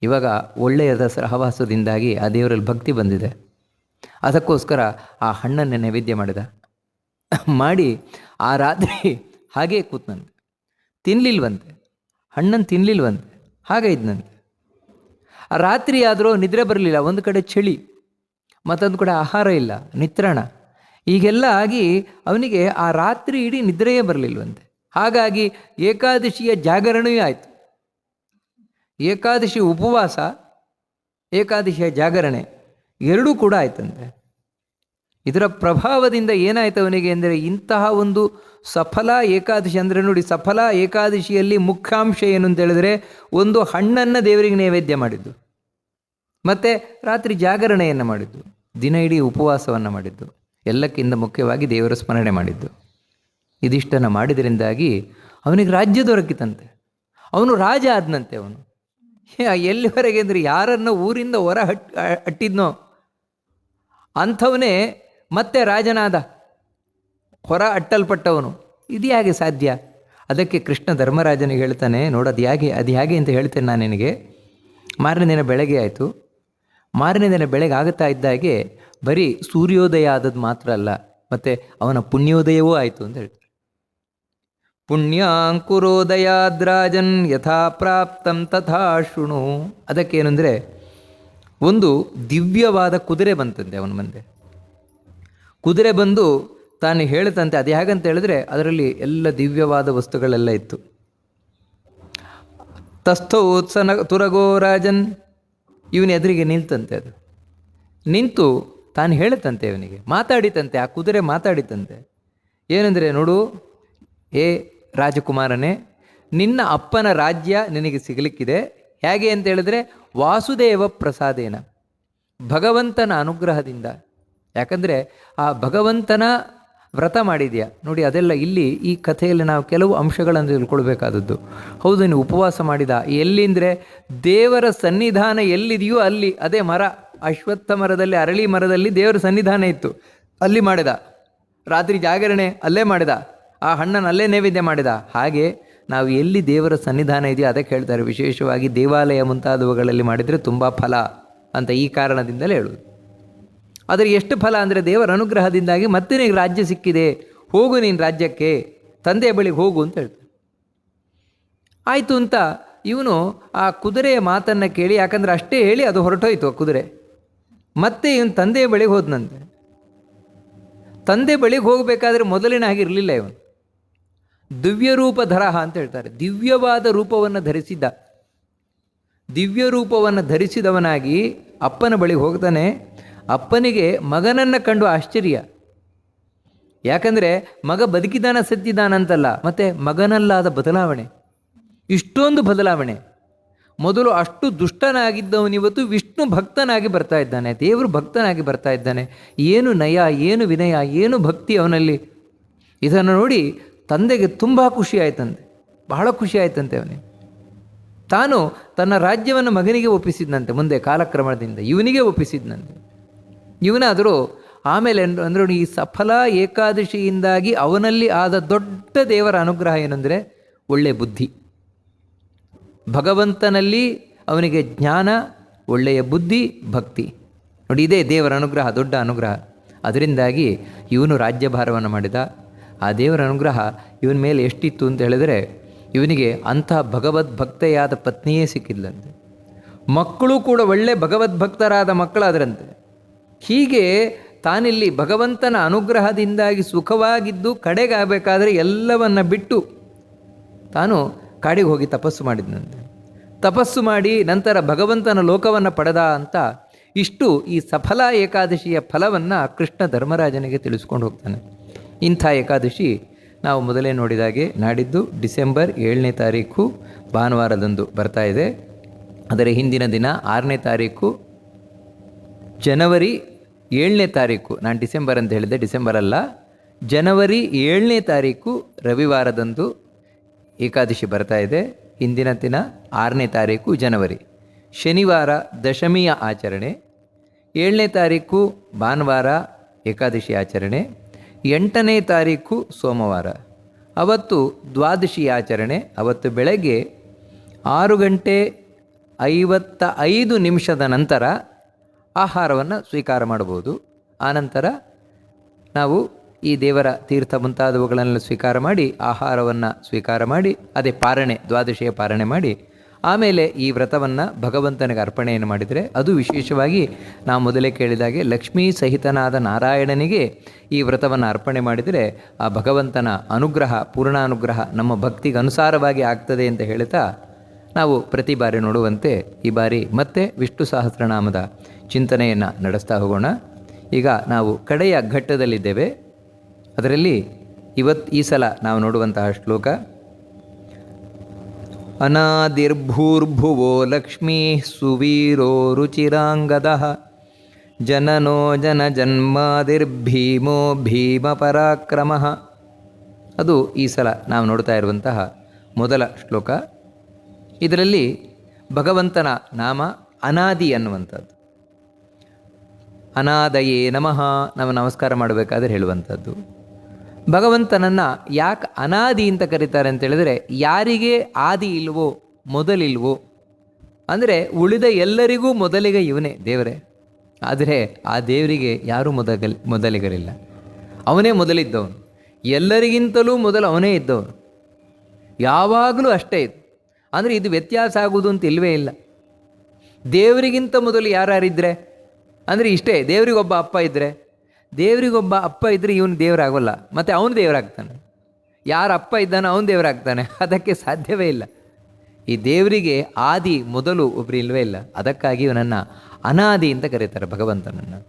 ಇವಾಗ ಒಳ್ಳೆಯದ ಸಹವಾಸದಿಂದಾಗಿ ಆ ದೇವರಲ್ಲಿ ಭಕ್ತಿ ಬಂದಿದೆ. ಅದಕ್ಕೋಸ್ಕರ ಆ ಹಣ್ಣನ್ನು ನೈವೇದ್ಯ ಮಾಡಿ ಆ ರಾತ್ರಿ ಹಾಗೇ ಕೂತ್ನಂತೆ. ತಿನ್ನಲಿಲ್ವಂತೆ, ಹಣ್ಣನ್ನು ತಿನ್ನಲಿಲ್ವಂತೆ, ಹಾಗೆ ಇದ್ನಂತೆ. ಆ ರಾತ್ರಿ ಆದರೂ ನಿದ್ರೆ ಬರಲಿಲ್ಲ. ಒಂದು ಕಡೆ ಚಳಿ, ಮತ್ತೊಂದು ಕಡೆ ಆಹಾರ ಇಲ್ಲ, ನಿತ್ರಣ, ಹೀಗೆಲ್ಲ ಆಗಿ ಅವನಿಗೆ ಆ ರಾತ್ರಿ ಇಡೀ ನಿದ್ರೆಯೇ ಬರಲಿಲ್ವಂತೆ. ಹಾಗಾಗಿ ಏಕಾದಶಿಯ ಜಾಗರಣೆಯೂ ಆಯಿತು. ಏಕಾದಶಿ ಉಪವಾಸ, ಏಕಾದಶಿಯ ಜಾಗರಣೆ ಎರಡೂ ಕೂಡ ಆಯ್ತಂತೆ. ಇದರ ಪ್ರಭಾವದಿಂದ ಏನಾಯ್ತು ಅವನಿಗೆ ಅಂದರೆ, ಇಂತಹ ಒಂದು ಸಫಲ ಏಕಾದಶಿ ಅಂದರೆ ನೋಡಿ, ಸಫಲ ಏಕಾದಶಿಯಲ್ಲಿ ಮುಖ್ಯಾಂಶ ಏನು ಅಂತ ಹೇಳಿದ್ರೆ, ಒಂದು ಹಣ್ಣನ್ನು ದೇವರಿಗೆ ನೈವೇದ್ಯ ಮಾಡಿದ್ದು, ಮತ್ತು ರಾತ್ರಿ ಜಾಗರಣೆಯನ್ನು ಮಾಡಿದ್ದು, ದಿನ ಇಡೀ ಉಪವಾಸವನ್ನು ಮಾಡಿದ್ದು, ಎಲ್ಲಕ್ಕಿಂತ ಮುಖ್ಯವಾಗಿ ದೇವರ ಸ್ಮರಣೆ ಮಾಡಿದ್ದು. ಇದಿಷ್ಟನ್ನು ಮಾಡಿದ್ರಿಂದಾಗಿ ಅವನಿಗೆ ರಾಜ್ಯ ದೊರಕಿತಂತೆ. ಅವನು ರಾಜ ಆದನಂತೆ. ಅವನು ಎಲ್ಲಿವರೆಗೆ ಅಂದರೆ, ಯಾರನ್ನು ಊರಿಂದ ಹೊರ ಅಟ್ಟಿದ್ನೋ ಅಂಥವನೇ ಮತ್ತೆ ರಾಜನಾದ, ಹೊರ ಅಟ್ಟಲ್ಪಟ್ಟವನು. ಇದು ಹೇಗೆ ಸಾಧ್ಯ? ಅದಕ್ಕೆ ಕೃಷ್ಣ ಧರ್ಮರಾಜನಿಗೆ ಹೇಳ್ತಾನೆ, ನೋಡು ಅದು ಹೇಗೆ ಅಂತ ಹೇಳ್ತೇನೆ ನಾನು ನಿನಗೆ. ಮಾರನೇ ದಿನ ಬೆಳಗ್ಗೆ ಆಯಿತು. ಮಾರನೇ ದಿನ ಬೆಳಗ್ಗೆ ಆಗುತ್ತಾ ಇದ್ದಾಗೆ ಬರೀ ಸೂರ್ಯೋದಯ ಆದದ್ದು ಮಾತ್ರ ಅಲ್ಲ, ಮತ್ತು ಅವನ ಪುಣ್ಯೋದಯವೂ ಆಯಿತು ಅಂತ ಹೇಳ್ತಾರೆ. ಪುಣ್ಯಾಂಕುರೋದಯಾದ್ರಾಜನ್ ಯಥಾ ಪ್ರಾಪ್ತಂ ತಥಾ ಶೃಣು. ಅದಕ್ಕೇನೆಂದರೆ, ಒಂದು ದಿವ್ಯವಾದ ಕುದುರೆ ಬಂತಂತೆ ಅವನ ಮುಂದೆ. ಕುದುರೆ ಬಂದು ತಾನು ಹೇಳ್ತಂತೆ. ಅದು ಹೇಗಂತ ಹೇಳಿದ್ರೆ, ಅದರಲ್ಲಿ ಎಲ್ಲ ದಿವ್ಯವಾದ ವಸ್ತುಗಳೆಲ್ಲ ಇತ್ತು. ತಸ್ಥೌ ಉತ್ಸನ ತುರಗೋ ರಾಜನ್, ಇವನ ಎದುರಿಗೆ ನಿಲ್ತಂತೆ. ಅದು ನಿಂತು ತಾನು ಹೇಳುತ್ತಂತೆ, ಇವನಿಗೆ ಮಾತಾಡಿತಂತೆ. ಆ ಕುದುರೆ ಮಾತಾಡಿತಂತೆ. ಏನೆಂದರೆ, ನೋಡು ಏ ರಾಜಕುಮಾರನೇ, ನಿನ್ನ ಅಪ್ಪನ ರಾಜ್ಯ ನಿನಗೆ ಸಿಗಲಿಕ್ಕಿದೆ. ಹೇಗೆ ಅಂತ ಹೇಳಿದ್ರೆ, ವಾಸುದೇವ ಪ್ರಸಾದೇನ, ಭಗವಂತನ ಅನುಗ್ರಹದಿಂದ. ಯಾಕಂದರೆ ಆ ಭಗವಂತನ ವ್ರತ ಮಾಡಿದೆಯಾ ನೋಡಿ, ಅದೆಲ್ಲ ಇಲ್ಲಿ ಈ ಕಥೆಯಲ್ಲಿ ನಾವು ಕೆಲವು ಅಂಶಗಳನ್ನು ತಿಳ್ಕೊಳ್ಬೇಕಾದದ್ದು. ಹೌದು, ನೀನು ಉಪವಾಸ ಮಾಡಿದ ಎಲ್ಲಿ ಅಂದರೆ, ದೇವರ ಸನ್ನಿಧಾನ ಎಲ್ಲಿದೆಯೋ ಅಲ್ಲಿ, ಅದೇ ಮರ, ಅಶ್ವತ್ಥ ಮರದಲ್ಲಿ, ಅರಳಿ ಮರದಲ್ಲಿ ದೇವರ ಸನ್ನಿಧಾನ ಇತ್ತು, ಅಲ್ಲಿ ಮಾಡಿದ. ರಾತ್ರಿ ಜಾಗರಣೆ ಅಲ್ಲೇ ಮಾಡಿದ, ಆ ಹಣ್ಣನ್ನು ಅಲ್ಲೇ ನೈವೇದ್ಯ ಮಾಡಿದ. ಹಾಗೆ ನಾವು ಎಲ್ಲಿ ದೇವರ ಸನ್ನಿಧಾನ ಇದೆಯೋ ಅದಕ್ಕೆ ಹೇಳ್ತಾರೆ, ವಿಶೇಷವಾಗಿ ದೇವಾಲಯ ಮುಂತಾದವುಗಳಲ್ಲಿ ಮಾಡಿದರೆ ತುಂಬ ಫಲ ಅಂತ ಈ ಕಾರಣದಿಂದಲೇ ಹೇಳುವುದು. ಆದರೆ ಎಷ್ಟು ಫಲ ಅಂದರೆ, ದೇವರ ಅನುಗ್ರಹದಿಂದಾಗಿ ಮತ್ತೆ ನಿನಗೆ ರಾಜ್ಯ ಸಿಕ್ಕಿದೆ, ಹೋಗು ನೀನು ರಾಜ್ಯಕ್ಕೆ, ತಂದೆಯ ಬಳಿಗೆ ಹೋಗು ಅಂತ ಹೇಳ್ತಾರೆ. ಆಯಿತು ಅಂತ ಇವನು ಆ ಕುದುರೆಯ ಮಾತನ್ನು ಕೇಳಿ, ಯಾಕಂದರೆ ಅಷ್ಟೇ ಹೇಳಿ ಅದು ಹೊರಟೋಯ್ತು ಆ ಕುದುರೆ. ಮತ್ತೆ ಇವನು ತಂದೆಯ ಬಳಿಗೆ ಹೋದನಂತೆ. ತಂದೆ ಬಳಿಗೆ ಹೋಗಬೇಕಾದ್ರೆ ಮೊದಲಿನ ಹಾಗೆ ಇರಲಿಲ್ಲ ಇವನು. ದಿವ್ಯ ರೂಪಧರಹ ಅಂತ ಹೇಳ್ತಾರೆ. ದಿವ್ಯವಾದ ರೂಪವನ್ನು ಧರಿಸಿದ್ದ. ದಿವ್ಯ ರೂಪವನ್ನು ಧರಿಸಿದವನಾಗಿ ಅಪ್ಪನ ಬಳಿಗೆ ಹೋಗ್ತಾನೆ. ಅಪ್ಪನಿಗೆ ಮಗನನ್ನು ಕಂಡು ಆಶ್ಚರ್ಯ. ಯಾಕಂದರೆ ಮಗ ಬದುಕಿದಾನ ಸತ್ತಿದ್ದಾನಂತಲ್ಲ, ಮತ್ತು ಮಗನಲ್ಲಾದ ಬದಲಾವಣೆ, ಇಷ್ಟೊಂದು ಬದಲಾವಣೆ. ಮೊದಲು ಅಷ್ಟು ದುಷ್ಟನಾಗಿದ್ದವನಿವತ್ತು ವಿಷ್ಣು ಭಕ್ತನಾಗಿ ಬರ್ತಾ ಇದ್ದಾನೆ, ದೇವರು ಭಕ್ತನಾಗಿ ಬರ್ತಾ ಇದ್ದಾನೆ. ಏನು ನಯ, ಏನು ವಿನಯ, ಏನು ಭಕ್ತಿ ಅವನಲ್ಲಿ. ಇದನ್ನು ನೋಡಿ ತಂದೆಗೆ ತುಂಬ ಖುಷಿ ಆಯ್ತಂತೆ, ಬಹಳ ಖುಷಿ ಆಯ್ತಂತೆ ಅವನಿಗೆ. ತಾನು ತನ್ನ ರಾಜ್ಯವನ್ನು ಮಗನಿಗೆ ಒಪ್ಪಿಸಿದ್ನಂತೆ. ಮುಂದೆ ಕಾಲಕ್ರಮದಿಂದ ಇವನಿಗೆ ಒಪ್ಪಿಸಿದ್ನಂತೆ. ಇವನಾದರೂ ಆಮೇಲೆ ಅಂದರೆ ಈ ಸಫಲ ಏಕಾದಶಿಯಿಂದಾಗಿ ಅವನಲ್ಲಿ ಆದ ದೊಡ್ಡ ದೇವರ ಅನುಗ್ರಹ ಏನಂದರೆ, ಒಳ್ಳೆಯ ಬುದ್ಧಿ. ಭಗವಂತನಲ್ಲಿ ಅವನಿಗೆ ಜ್ಞಾನ, ಒಳ್ಳೆಯ ಬುದ್ಧಿ, ಭಕ್ತಿ. ನೋಡಿ, ಇದೇ ದೇವರ ಅನುಗ್ರಹ, ದೊಡ್ಡ ಅನುಗ್ರಹ. ಅದರಿಂದಾಗಿ ಇವನು ರಾಜ್ಯಭಾರವನ್ನು ಮಾಡಿದ. ಆ ದೇವರ ಅನುಗ್ರಹ ಇವನ ಮೇಲೆ ಎಷ್ಟಿತ್ತು ಅಂತ ಹೇಳಿದರೆ, ಇವನಿಗೆ ಅಂಥ ಭಗವದ್ಭಕ್ತೆಯಾದ ಪತ್ನಿಯೇ ಸಿಕ್ಕಿದ್ಲಂತೆ. ಮಕ್ಕಳು ಕೂಡ ಒಳ್ಳೆ ಭಗವದ್ಭಕ್ತರಾದ ಮಕ್ಕಳಾದರಂತೆ. ಹೀಗೆ ತಾನಿಲ್ಲಿ ಭಗವಂತನ ಅನುಗ್ರಹದಿಂದಾಗಿ ಸುಖವಾಗಿದ್ದು ಕಡೆಗಾಗಬೇಕಾದ್ರೆ ಎಲ್ಲವನ್ನು ಬಿಟ್ಟು ತಾನು ಕಾಡಿಗೆ ಹೋಗಿ ತಪಸ್ಸು ಮಾಡಿದ್ನಂತೆ. ತಪಸ್ಸು ಮಾಡಿ ನಂತರ ಭಗವಂತನ ಲೋಕವನ್ನು ಪಡೆದ ಅಂತ ಇಷ್ಟು ಈ ಸಫಲ ಏಕಾದಶಿಯ ಫಲವನ್ನು ಕೃಷ್ಣ ಧರ್ಮರಾಜನಿಗೆ ತಿಳಿಸ್ಕೊಂಡು ಹೋಗ್ತಾನೆ. ಇಂಥ ಏಕಾದಶಿ ನಾವು ಮೊದಲೇ ನೋಡಿದಾಗೆ ನಾಡಿದ್ದು ಡಿಸೆಂಬರ್ 7ನೇ ತಾರೀಕು ಭಾನುವಾರದಂದು ಬರ್ತಾ ಇದೆ. ಅದರ ಹಿಂದಿನ ದಿನ 6ನೇ ತಾರೀಕು ಜನವರಿ 7ನೇ ತಾರೀಕು, ನಾನು ಡಿಸೆಂಬರ್ ಅಂತ ಹೇಳಿದೆ, ಡಿಸೆಂಬರ್ ಅಲ್ಲ, ಜನವರಿ 7ನೇ ತಾರೀಕು ರವಿವಾರದಂದು ಏಕಾದಶಿ ಬರ್ತಾ ಇದೆ. ಹಿಂದಿನ ದಿನ 6ನೇ ತಾರೀಕು ಜನವರಿ, ಶನಿವಾರ ದಶಮಿಯ ಆಚರಣೆ, 7ನೇ ತಾರೀಕು ಭಾನುವಾರ ಏಕಾದಶಿ ಆಚರಣೆ, 8ನೇ ತಾರೀಕು ಸೋಮವಾರ, ಅವತ್ತು ದ್ವಾದಶಿ ಆಚರಣೆ. ಅವತ್ತು ಬೆಳಗ್ಗೆ 6:55 ನಂತರ ಆಹಾರವನ್ನು ಸ್ವೀಕಾರ ಮಾಡಬಹುದು. ಆನಂತರ ನಾವು ಈ ದೇವರ ತೀರ್ಥ ಮುಂತಾದವುಗಳನ್ನೆಲ್ಲ ಸ್ವೀಕಾರ ಮಾಡಿ ಆಹಾರವನ್ನು ಸ್ವೀಕಾರ ಮಾಡಿ ಅದೇ ಪಾರಣೆ, ದ್ವಾದಶಿಯ ಪಾರಣೆ ಮಾಡಿ ಆಮೇಲೆ ಈ ವ್ರತವನ್ನು ಭಗವಂತನಿಗೆ ಅರ್ಪಣೆಯನ್ನು ಮಾಡಿದರೆ ಅದು ವಿಶೇಷವಾಗಿ ನಾವು ಮೊದಲೇ ಕೇಳಿದಾಗೆ ಲಕ್ಷ್ಮೀ ಸಹಿತನಾದ ನಾರಾಯಣನಿಗೆ ಈ ವ್ರತವನ್ನು ಅರ್ಪಣೆ ಮಾಡಿದರೆ ಆ ಭಗವಂತನ ಅನುಗ್ರಹ, ಪೂರ್ಣಾನುಗ್ರಹ ನಮ್ಮ ಭಕ್ತಿಗೆ ಅನುಸಾರವಾಗಿ ಆಗ್ತದೆ ಅಂತ ಹೇಳ್ತಾ ನಾವು ಪ್ರತಿ ಬಾರಿ ನೋಡುವಂತೆ ಈ ಬಾರಿ ಮತ್ತೆ ವಿಷ್ಣು ಸಹಸ್ರನಾಮದ ಚಿಂತನೆಯನ್ನು ನಡೆಸ್ತಾ ಹೋಗೋಣ. ಈಗ ನಾವು ಕಡೆಯ ಘಟ್ಟದಲ್ಲಿದ್ದೇವೆ. ಅದರಲ್ಲಿ ಈ ಸಲ ನಾವು ನೋಡುವಂತಹ ಶ್ಲೋಕ ಅನಾದಿರ್ಭೂರ್ಭುವೋ ಲಕ್ಷ್ಮೀ ಸುವೀರೋ ರುಚಿರಾಂಗದಃ ಜನನೋ ಜನಜನ್ಮಾದಿರ್ಭೀಮೋ ಭೀಮ ಪರಾಕ್ರಮಃ. ಅದು ಈ ಸಲ ನಾವು ನೋಡ್ತಾ ಇರುವಂತಹ ಮೊದಲ ಶ್ಲೋಕ. ಇದರಲ್ಲಿ ಭಗವಂತನ ನಾಮ ಅನಾದಿ ಅನ್ನುವಂಥದ್ದು. ಅನಾದಯೇ ನಮಃ ನಾವು ನಮಸ್ಕಾರ ಮಾಡಬೇಕಾದ್ರೆ ಹೇಳುವಂಥದ್ದು. ಭಗವಂತನನ್ನು ಯಾಕೆ ಅನಾದಿ ಅಂತ ಕರೀತಾರೆ ಅಂತೇಳಿದರೆ, ಯಾರಿಗೆ ಆದಿ ಇಲ್ವೋ, ಮೊದಲಿಲ್ವೋ, ಅಂದರೆ ಉಳಿದ ಎಲ್ಲರಿಗೂ ಮೊದಲಿಗೆ ಇವನೇ ದೇವರೇ. ಆದರೆ ಆ ದೇವರಿಗೆ ಯಾರೂ ಮೊದಲಿಗರಿಲ್ಲ. ಅವನೇ ಮೊದಲಿದ್ದವನು, ಎಲ್ಲರಿಗಿಂತಲೂ ಮೊದಲು ಅವನೇ ಇದ್ದವನು, ಯಾವಾಗಲೂ ಅಷ್ಟೇ ಇದು. ಅಂದರೆ ಇದು ವ್ಯತ್ಯಾಸ ಆಗುವುದು ಅಂತ ಇಲ್ಲವೇ ಇಲ್ಲ. ದೇವರಿಗಿಂತ ಮೊದಲು ಯಾರಿದ್ದರೆ ಅಂದರೆ ಇಷ್ಟೇ, ದೇವರಿಗೊಬ್ಬ ಅಪ್ಪ ಇದ್ದರೆ, ದೇವರಿಗೊಬ್ಬ ಅಪ್ಪ ಇದ್ದರೆ ಇವನು ದೇವರಾಗೋಲ್ಲ, ಮತ್ತು ಅವನು ದೇವರಾಗ್ತಾನೆ. ಯಾರ ಅಪ್ಪ ಇದ್ದಾನೋ ಅವನು ದೇವರಾಗ್ತಾನೆ, ಅದಕ್ಕೆ ಸಾಧ್ಯವೇ ಇಲ್ಲ. ಈ ದೇವರಿಗೆ ಆದಿ ಮೊದಲು ಒಬ್ಬರು ಇಲ್ಲವೇ ಇಲ್ಲ. ಅದಕ್ಕಾಗಿ ಇವನನ್ನು ಅನಾದಿ ಅಂತ ಕರೀತಾರೆ ಭಗವಂತನನ್ನು.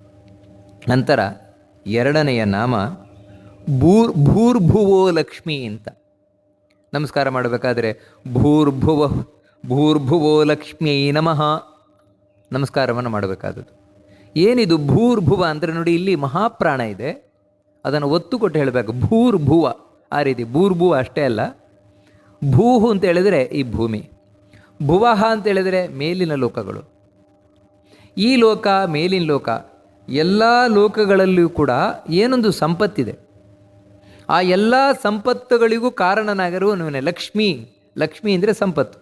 ನಂತರ ಎರಡನೆಯ ನಾಮ ಭೂರ್ಭುವೋ ಲಕ್ಷ್ಮೀ ಅಂತ. ನಮಸ್ಕಾರ ಮಾಡಬೇಕಾದ್ರೆ ಭೂರ್ಭುವೋ ಲಕ್ಷ್ಮೀ ನಮಃ ನಮಸ್ಕಾರವನ್ನು ಮಾಡಬೇಕಾದದ್ದು. ಏನಿದು ಭೂರ್ಭುವ ಅಂದರೆ ನೋಡಿ, ಇಲ್ಲಿ ಮಹಾಪ್ರಾಣ ಇದೆ, ಅದನ್ನು ಒತ್ತು ಕೊಟ್ಟು ಹೇಳಬೇಕು. ಭೂರ್ಭುವ ಆ ರೀತಿ, ಭೂರ್ಭುವ ಅಷ್ಟೇ ಅಲ್ಲ. ಭೂಹು ಅಂತ ಹೇಳಿದರೆ ಈ ಭೂಮಿ, ಭುವಃ ಅಂತ ಹೇಳಿದರೆ ಮೇಲಿನ ಲೋಕಗಳು. ಈ ಲೋಕ, ಮೇಲಿನ ಲೋಕ, ಎಲ್ಲ ಲೋಕಗಳಲ್ಲಿಯೂ ಕೂಡ ಏನೊಂದು ಸಂಪತ್ತಿದೆ. ಆ ಎಲ್ಲ ಸಂಪತ್ತುಗಳಿಗೂ ಕಾರಣನಾಗಿರುವವನೇ ಲಕ್ಷ್ಮೀ. ಲಕ್ಷ್ಮೀ ಅಂದರೆ ಸಂಪತ್ತು.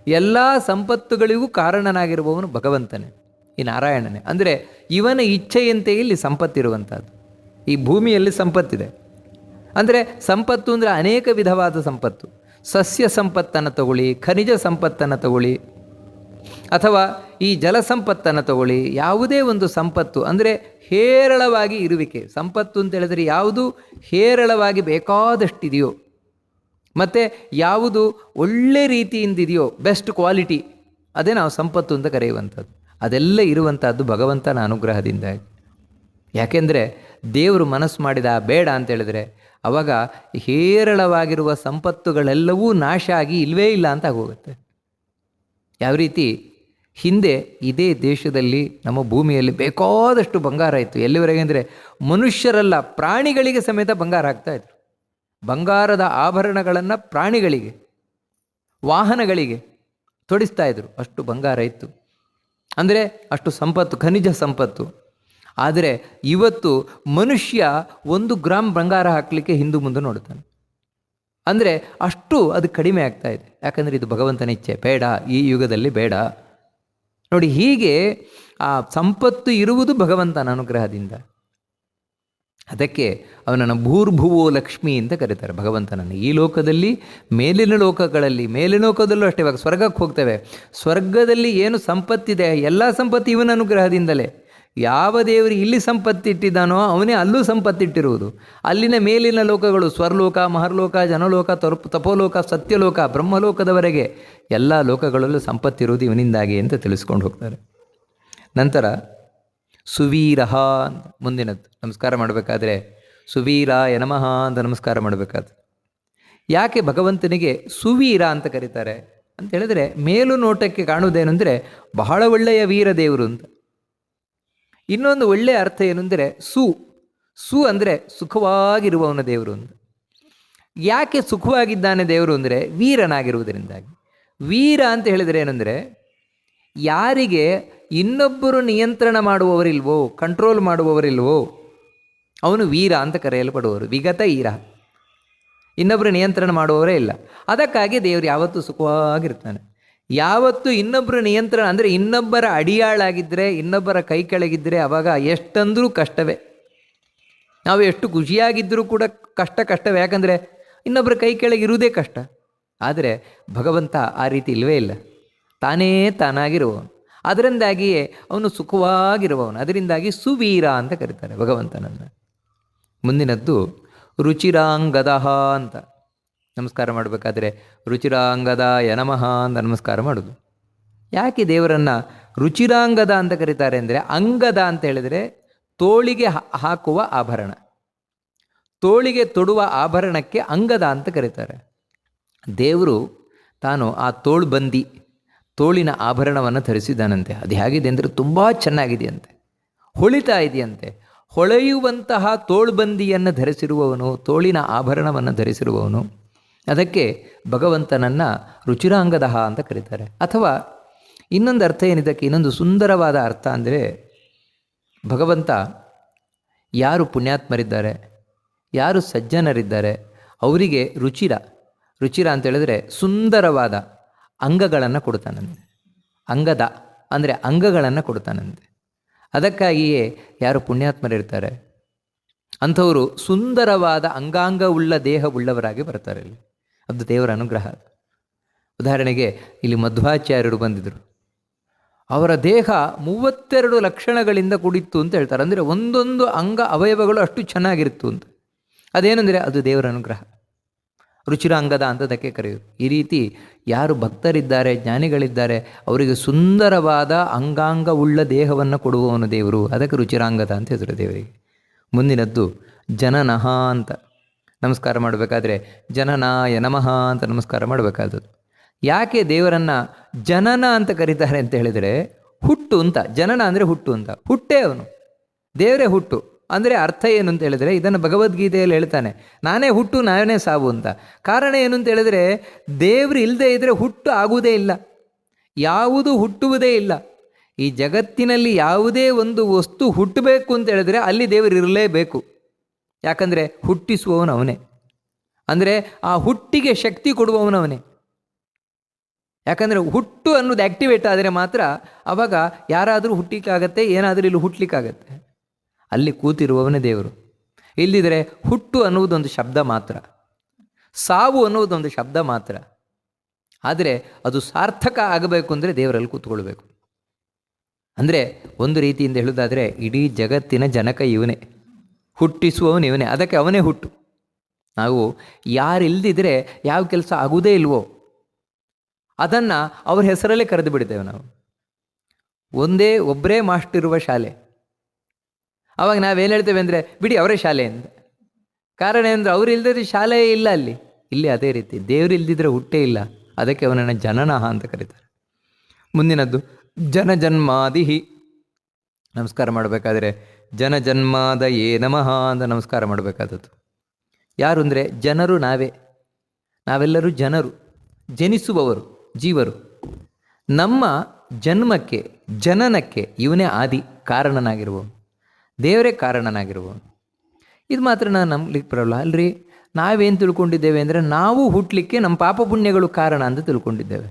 ಎಲ್ಲ ಸಂಪತ್ತುಗಳಿಗೂ ಕಾರಣನಾಗಿರುವವನು ಭಗವಂತನೇ, ಈ ನಾರಾಯಣನೇ. ಅಂದರೆ ಇವನ ಇಚ್ಛೆಯಂತೆ ಇಲ್ಲಿ ಸಂಪತ್ತಿರುವಂಥದ್ದು. ಈ ಭೂಮಿಯಲ್ಲಿ ಸಂಪತ್ತಿದೆ. ಅಂದರೆ ಸಂಪತ್ತು ಅಂದರೆ ಅನೇಕ ವಿಧವಾದ ಸಂಪತ್ತು. ಸಸ್ಯ ಸಂಪತ್ತನ್ನು ತಗೊಳ್ಳಿ, ಖನಿಜ ಸಂಪತ್ತನ್ನು ತಗೊಳ್ಳಿ, ಅಥವಾ ಈ ಜಲ ಸಂಪತ್ತನ್ನು ತಗೊಳ್ಳಿ. ಯಾವುದೇ ಒಂದು ಸಂಪತ್ತು ಅಂದರೆ ಹೇರಳವಾಗಿ ಇರುವಿಕೆ. ಸಂಪತ್ತು ಅಂತ ಹೇಳಿದರೆ ಯಾವುದು ಹೇರಳವಾಗಿ ಬೇಕಾದಷ್ಟಿದೆಯೋ, ಮತ್ತು ಯಾವುದು ಒಳ್ಳೆ ರೀತಿಯಿಂದಿದೆಯೋ, ಬೆಸ್ಟ್ ಕ್ವಾಲಿಟಿ, ಅದೇ ನಾವು ಸಂಪತ್ತು ಅಂತ ಕರೆಯುವಂಥದ್ದು. ಅದೆಲ್ಲ ಇರುವಂಥದ್ದು ಭಗವಂತನ ಅನುಗ್ರಹದಿಂದ. ಯಾಕೆಂದರೆ ದೇವರು ಮನಸ್ಸು ಮಾಡಿದ ಬೇಡ ಅಂತೇಳಿದರೆ ಆವಾಗ ಹೇರಳವಾಗಿರುವ ಸಂಪತ್ತುಗಳೆಲ್ಲವೂ ನಾಶ ಆಗಿ ಇಲ್ಲವೇ ಇಲ್ಲ ಅಂತ ಆಗೋಗುತ್ತೆ. ಯಾವ ರೀತಿ ಹಿಂದೆ ಇದೇ ದೇಶದಲ್ಲಿ ನಮ್ಮ ಭೂಮಿಯಲ್ಲಿ ಬೇಕಾದಷ್ಟು ಬಂಗಾರ ಇತ್ತು. ಎಲ್ಲಿವರೆಗೆ ಅಂದರೆ ಮನುಷ್ಯರಲ್ಲ, ಪ್ರಾಣಿಗಳಿಗೆ ಸಮೇತ ಬಂಗಾರ ಹಾಕ್ತಾಯಿದ್ರು. ಬಂಗಾರದ ಆಭರಣಗಳನ್ನು ಪ್ರಾಣಿಗಳಿಗೆ, ವಾಹನಗಳಿಗೆ ತೊಡಿಸ್ತಾಯಿದ್ರು. ಅಷ್ಟು ಬಂಗಾರ ಇತ್ತು. ಅಂದರೆ ಅಷ್ಟು ಸಂಪತ್ತು, ಖನಿಜ ಸಂಪತ್ತು. ಆದರೆ ಇವತ್ತು ಮನುಷ್ಯ 1 ಗ್ರಾಮ್ ಬಂಗಾರ ಹಾಕಲಿಕ್ಕೆ ಹಿಂದೆ ಮುಂದೆ ನೋಡ್ತಾನೆ. ಅಂದರೆ ಅಷ್ಟು ಅದು ಕಡಿಮೆ ಆಗ್ತಾ ಇದೆ. ಯಾಕಂದರೆ ಇದು ಭಗವಂತನ ಇಚ್ಛೆ, ಬೇಡ, ಈ ಯುಗದಲ್ಲಿ ಬೇಡ. ನೋಡಿ, ಹೀಗೆ ಆ ಸಂಪತ್ತು ಇರುವುದು ಭಗವಂತನ ಅನುಗ್ರಹದಿಂದ. ಅದಕ್ಕೆ ಅವನನ್ನು ಭೂರ್ಭುವೋ ಲಕ್ಷ್ಮಿ ಅಂತ ಕರೀತಾರೆ ಭಗವಂತನನ್ನು. ಈ ಲೋಕದಲ್ಲಿ, ಮೇಲಿನ ಲೋಕಗಳಲ್ಲಿ, ಮೇಲಿನ ಲೋಕದಲ್ಲೂ ಅಷ್ಟೇ. ಇವಾಗ ಸ್ವರ್ಗಕ್ಕೆ ಹೋಗ್ತೇವೆ, ಸ್ವರ್ಗದಲ್ಲಿ ಏನು ಸಂಪತ್ತಿದೆ ಎಲ್ಲ ಸಂಪತ್ತು ಇವನ ಅನುಗ್ರಹದಿಂದಲೇ. ಯಾವ ದೇವರು ಇಲ್ಲಿ ಸಂಪತ್ತಿಟ್ಟಿದ್ದಾನೋ ಅವನೇ ಅಲ್ಲೂ ಸಂಪತ್ತಿಟ್ಟಿರುವುದು. ಅಲ್ಲಿನ ಮೇಲಿನ ಲೋಕಗಳು ಸ್ವರ್ಲೋಕ, ಮಹರ್ಲೋಕ, ಜನಲೋಕ, ತಪೋಲೋಕ, ಸತ್ಯಲೋಕ, ಬ್ರಹ್ಮಲೋಕದವರೆಗೆ ಎಲ್ಲ ಲೋಕಗಳಲ್ಲೂ ಸಂಪತ್ತಿರುವುದು ಇವನಿಂದಾಗಿ ಅಂತ ತಿಳಿಸ್ಕೊಂಡು ಹೋಗ್ತಾರೆ. ನಂತರ ಸುವೀರಃ ಅಂತ ಮುಂದಿನದ್ದು ನಮಸ್ಕಾರ ಮಾಡಬೇಕಾದ್ರೆ ಸುವೀರಾಯ ನಮಃ ಅಂತ ನಮಸ್ಕಾರ ಮಾಡಬೇಕಾದ್ರೆ ಯಾಕೆ ಭಗವಂತನಿಗೆ ಸುವೀರ ಅಂತ ಕರೀತಾರೆ ಅಂತ ಹೇಳಿದ್ರೆ, ಮೇಲು ನೋಟಕ್ಕೆ ಕಾಣುವುದೇನೆಂದರೆ ಬಹಳ ಒಳ್ಳೆಯ ವೀರ ದೇವರು ಅಂತ. ಇನ್ನೊಂದು ಒಳ್ಳೆಯ ಅರ್ಥ ಏನು ಅಂದರೆ ಸು ಅಂದರೆ ಸುಖವಾಗಿರುವವನ ದೇವರು ಅಂತ. ಯಾಕೆ ಸುಖವಾಗಿದ್ದಾನೆ ದೇವರು ಅಂದರೆ ವೀರನಾಗಿರುವುದರಿಂದಾಗಿ. ವೀರ ಅಂತ ಹೇಳಿದರೆ ಏನಂದರೆ, ಯಾರಿಗೆ ಇನ್ನೊಬ್ಬರು ನಿಯಂತ್ರಣ ಮಾಡುವವರಿಲ್ವೋ, ಕಂಟ್ರೋಲ್ ಮಾಡುವವರಿಲ್ವೋ ಅವನು ವೀರ ಅಂತ ಕರೆಯಲ್ಪಡುವವರು. ವಿಗತ ಈರ, ಇನ್ನೊಬ್ಬರು ನಿಯಂತ್ರಣ ಮಾಡುವವರೇ ಇಲ್ಲ. ಅದಕ್ಕಾಗಿ ದೇವರು ಯಾವತ್ತೂ ಸುಖವಾಗಿರ್ತಾನೆ. ಯಾವತ್ತೂ ಇನ್ನೊಬ್ಬರು ನಿಯಂತ್ರಣ ಅಂದರೆ ಇನ್ನೊಬ್ಬರ ಅಡಿಯಾಳಾಗಿದ್ದರೆ, ಇನ್ನೊಬ್ಬರ ಕೈ ಕೆಳಗಿದ್ದರೆ ಆವಾಗ ಎಷ್ಟಂದ್ರೂ ಕಷ್ಟವೇ. ನಾವು ಎಷ್ಟು ಖುಷಿಯಾಗಿದ್ದರೂ ಕೂಡ ಕಷ್ಟವೇ. ಯಾಕಂದರೆ ಇನ್ನೊಬ್ಬರ ಕೈ ಕೆಳಗಿರುವುದೇ ಕಷ್ಟ. ಆದರೆ ಭಗವಂತ ಆ ರೀತಿ ಇಲ್ಲವೇ ಇಲ್ಲ, ತಾನೇ ತಾನಾಗಿರುವವನು. ಅದರಿಂದಾಗಿಯೇ ಅವನು ಸುಖವಾಗಿರುವವನು. ಅದರಿಂದಾಗಿ ಸುವೀರ ಅಂತ ಕರೀತಾರೆ ಭಗವಂತನನ್ನು. ಮುಂದಿನದ್ದು ರುಚಿರಾಂಗದ ಅಂತ ನಮಸ್ಕಾರ ಮಾಡಬೇಕಾದ್ರೆ ರುಚಿರಾಂಗದಾಯ ನಮಃ ಅಂತ ನಮಸ್ಕಾರ ಮಾಡೋದು. ಯಾಕೆ ದೇವರನ್ನು ರುಚಿರಾಂಗದ ಅಂತ ಕರೀತಾರೆ ಅಂದರೆ, ಅಂಗದ ಅಂತ ಹೇಳಿದರೆ ತೋಳಿಗೆ ಹಾಕುವ ಆಭರಣ, ತೋಳಿಗೆ ತೊಡುವ ಆಭರಣಕ್ಕೆ ಅಂಗದ ಅಂತ ಕರೀತಾರೆ. ದೇವರು ತಾನು ಆ ತೋಳ್ಬಂದಿ, ತೋಳಿನ ಆಭರಣವನ್ನು ಧರಿಸಿದ್ದಾನಂತೆ. ಅದು ಹೇಗಿದೆ ಅಂದರೆ ತುಂಬ ಚೆನ್ನಾಗಿದೆಯಂತೆ, ಹೊಳಿತಾ ಇದೆಯಂತೆ. ಹೊಳೆಯುವಂತಹ ತೋಳ್ಬಂದಿಯನ್ನು ಧರಿಸಿರುವವನು, ತೋಳಿನ ಆಭರಣವನ್ನು ಧರಿಸಿರುವವನು, ಅದಕ್ಕೆ ಭಗವಂತನನ್ನು ರುಚಿರಾಂಗದ ಅಂತ ಕರೀತಾರೆ. ಅಥವಾ ಇನ್ನೊಂದು ಅರ್ಥ ಏನಿದಕ್ಕೆ, ಇನ್ನೊಂದು ಸುಂದರವಾದ ಅರ್ಥ ಅಂದರೆ, ಭಗವಂತ ಯಾರು ಪುಣ್ಯಾತ್ಮರಿದ್ದಾರೆ, ಯಾರು ಸಜ್ಜನರಿದ್ದಾರೆ ಅವರಿಗೆ ರುಚಿರ ಅಂತ ಹೇಳಿದ್ರೆ ಸುಂದರವಾದ ಅಂಗಗಳನ್ನು ಕೊಡ್ತಾನಂತೆ. ಅಂಗದ ಅಂದರೆ ಅಂಗಗಳನ್ನು ಕೊಡ್ತಾನಂತೆ. ಅದಕ್ಕಾಗಿಯೇ ಯಾರು ಪುಣ್ಯಾತ್ಮರಿರ್ತಾರೆ ಅಂಥವರು ಸುಂದರವಾದ ಅಂಗಾಂಗವುಳ್ಳ ದೇಹವುಳ್ಳವರಾಗಿ ಬರ್ತಾರೆ. ಇಲ್ಲಿ ಅದು ದೇವರ ಅನುಗ್ರಹ. ಉದಾಹರಣೆಗೆ ಇಲ್ಲಿ ಮಧ್ವಾಚಾರ್ಯರು ಬಂದಿದ್ದರು. ಅವರ ದೇಹ 32 ಲಕ್ಷಣಗಳಿಂದ ಕೂಡಿತ್ತು ಅಂತ ಹೇಳ್ತಾರೆ. ಅಂದರೆ ಒಂದೊಂದು ಅಂಗ ಅವಯವಗಳು ಅಷ್ಟು ಚೆನ್ನಾಗಿರುತ್ತು ಅಂತ. ಅದೇನೆಂದರೆ ಅದು ದೇವರ ಅನುಗ್ರಹ. ರುಚಿರಾಂಗದ ಅಂತದಕ್ಕೆ ಕರೆಯುವುದು. ಈ ರೀತಿ ಯಾರು ಭಕ್ತರಿದ್ದಾರೆ, ಜ್ಞಾನಿಗಳಿದ್ದಾರೆ, ಅವರಿಗೆ ಸುಂದರವಾದ ಅಂಗಾಂಗವುಳ್ಳ ದೇಹವನ್ನು ಕೊಡುವವನು ದೇವರು. ಅದಕ್ಕೆ ರುಚಿರಾಂಗದ ಅಂತ ಹೆಸರು ದೇವರಿಗೆ. ಮುಂದಿನದ್ದು ಜನನಃ ಅಂತ ನಮಸ್ಕಾರ ಮಾಡಬೇಕಾದ್ರೆ ಜನನಾಯ ನಮಃ ಅಂತ ನಮಸ್ಕಾರ ಮಾಡಬೇಕಾದದ್ದು. ಯಾಕೆ ದೇವರನ್ನು ಜನನ ಅಂತ ಕರೀತಾರೆ ಅಂತ ಹೇಳಿದರೆ, ಹುಟ್ಟು ಅಂತ. ಜನನ ಅಂದರೆ ಹುಟ್ಟು ಅಂತ. ಹುಟ್ಟೇ ಅವನು, ದೇವರೇ ಹುಟ್ಟು. ಅಂದರೆ ಅರ್ಥ ಏನು ಅಂತ ಹೇಳಿದರೆ, ಇದನ್ನು ಭಗವದ್ಗೀತೆಯಲ್ಲಿ ಹೇಳ್ತಾನೆ, ನಾನೇ ಹುಟ್ಟು ನಾನೇ ಸಾವು ಅಂತ. ಕಾರಣ ಏನು ಅಂತ ಹೇಳಿದರೆ, ದೇವರು ಇಲ್ಲದೆ ಇದ್ದರೆ ಹುಟ್ಟು ಆಗುವುದೇ ಇಲ್ಲ, ಯಾವುದು ಹುಟ್ಟುವುದೇ ಇಲ್ಲ. ಈ ಜಗತ್ತಿನಲ್ಲಿ ಯಾವುದೇ ಒಂದು ವಸ್ತು ಹುಟ್ಟಬೇಕು ಅಂತ ಹೇಳಿದರೆ ಅಲ್ಲಿ ದೇವರು ಇರಲೇಬೇಕು. ಯಾಕಂದರೆ ಹುಟ್ಟಿಸುವವನು ಅವನೇ, ಅಂದರೆ ಆ ಹುಟ್ಟಿಗೆ ಶಕ್ತಿ ಕೊಡುವವನು ಅವನೇ. ಯಾಕಂದರೆ ಹುಟ್ಟು ಅನ್ನೋದು ಆ್ಯಕ್ಟಿವೇಟ್ ಆದರೆ ಮಾತ್ರ ಆವಾಗ ಯಾರಾದರೂ ಹುಟ್ಟಲಿಕ್ಕಾಗತ್ತೆ, ಏನಾದರೂ ಇಲ್ಲಿ ಹುಟ್ಟಲಿಕ್ಕಾಗತ್ತೆ. ಅಲ್ಲಿ ಕೂತಿರುವವನೇ ದೇವರು. ಇಲ್ಲದಿದ್ದರೆ ಹುಟ್ಟು ಅನ್ನುವುದೊಂದು ಶಬ್ದ ಮಾತ್ರ, ಸಾವು ಅನ್ನುವುದೊಂದು ಶಬ್ದ ಮಾತ್ರ. ಆದರೆ ಅದು ಸಾರ್ಥಕ ಆಗಬೇಕು ಅಂದರೆ ದೇವರಲ್ಲಿ ಕೂತ್ಕೊಳ್ಬೇಕು. ಅಂದರೆ ಒಂದು ರೀತಿಯಿಂದ ಹೇಳೋದಾದರೆ ಇಡೀ ಜಗತ್ತಿನ ಜನಕ ಇವನೇ, ಹುಟ್ಟಿಸುವವನು ಇವನೇ. ಅದಕ್ಕೆ ಅವನೇ ಹುಟ್ಟು. ನಾವು ಯಾರಿಲ್ಲದಿದ್ದರೆ ಯಾವ ಕೆಲಸ ಆಗುವುದೇ ಇಲ್ವೋ ಅದನ್ನು ಅವ್ರ ಹೆಸರಲ್ಲೇ ಕರೆದು ಬಿಡ್ತೇವೆ ನಾವು. ಒಬ್ಬರೇ ಮಾಸ್ಟರ್ ಇರುವ ಶಾಲೆ, ಆವಾಗ ನಾವೇನು ಹೇಳ್ತೇವೆ ಅಂದರೆ ಬಿಡಿ ಅವರೇ ಶಾಲೆ ಅಂತ. ಕಾರಣ ಅಂದರೆ ಅವರು ಇಲ್ಲದಿದ್ದರೆ ಶಾಲೆಯೇ ಇಲ್ಲ ಅಲ್ಲಿ. ಇಲ್ಲಿ ಅದೇ ರೀತಿ ದೇವರು ಇಲ್ಲದಿದ್ದರೆ ಹುಟ್ಟೇ ಇಲ್ಲ. ಅದಕ್ಕೆ ಅವನನ್ನು ಜನನಃ ಅಂತ ಕರೀತಾರೆ. ಮುಂದಿನದ್ದು ಜನಜನ್ಮಾದಿಹಿ ನಮಸ್ಕಾರ ಮಾಡಬೇಕಾದ್ರೆ ಜನಜನ್ಮಾದಯೇ ನಮಃ ಅಂತ ನಮಸ್ಕಾರ ಮಾಡಬೇಕಾದದ್ದು. ಯಾರು ಅಂದರೆ ಜನರು ನಾವೆಲ್ಲರೂ ಜನರು, ಜನಿಸುವವರು, ಜೀವರು. ನಮ್ಮ ಜನ್ಮಕ್ಕೆ, ಜನನಕ್ಕೆ ಇವನೇ ಆದಿ ಕಾರಣನಾಗಿರುವವನು, ದೇವರೇ ಕಾರಣನಾಗಿರುವವನು. ಇದು ಮಾತ್ರ ನಾನು ನಂಬಲಿಕ್ಕೆ ಬರೋಲ್ಲ. ಅಲ್ರಿ, ನಾವೇನು ತಿಳ್ಕೊಂಡಿದ್ದೇವೆ ಅಂದರೆ ನಾವು ಹುಟ್ಟಲಿಕ್ಕೆ ನಮ್ಮ ಪಾಪ ಪುಣ್ಯಗಳು ಕಾರಣ ಅಂತ ತಿಳ್ಕೊಂಡಿದ್ದೇವೆ.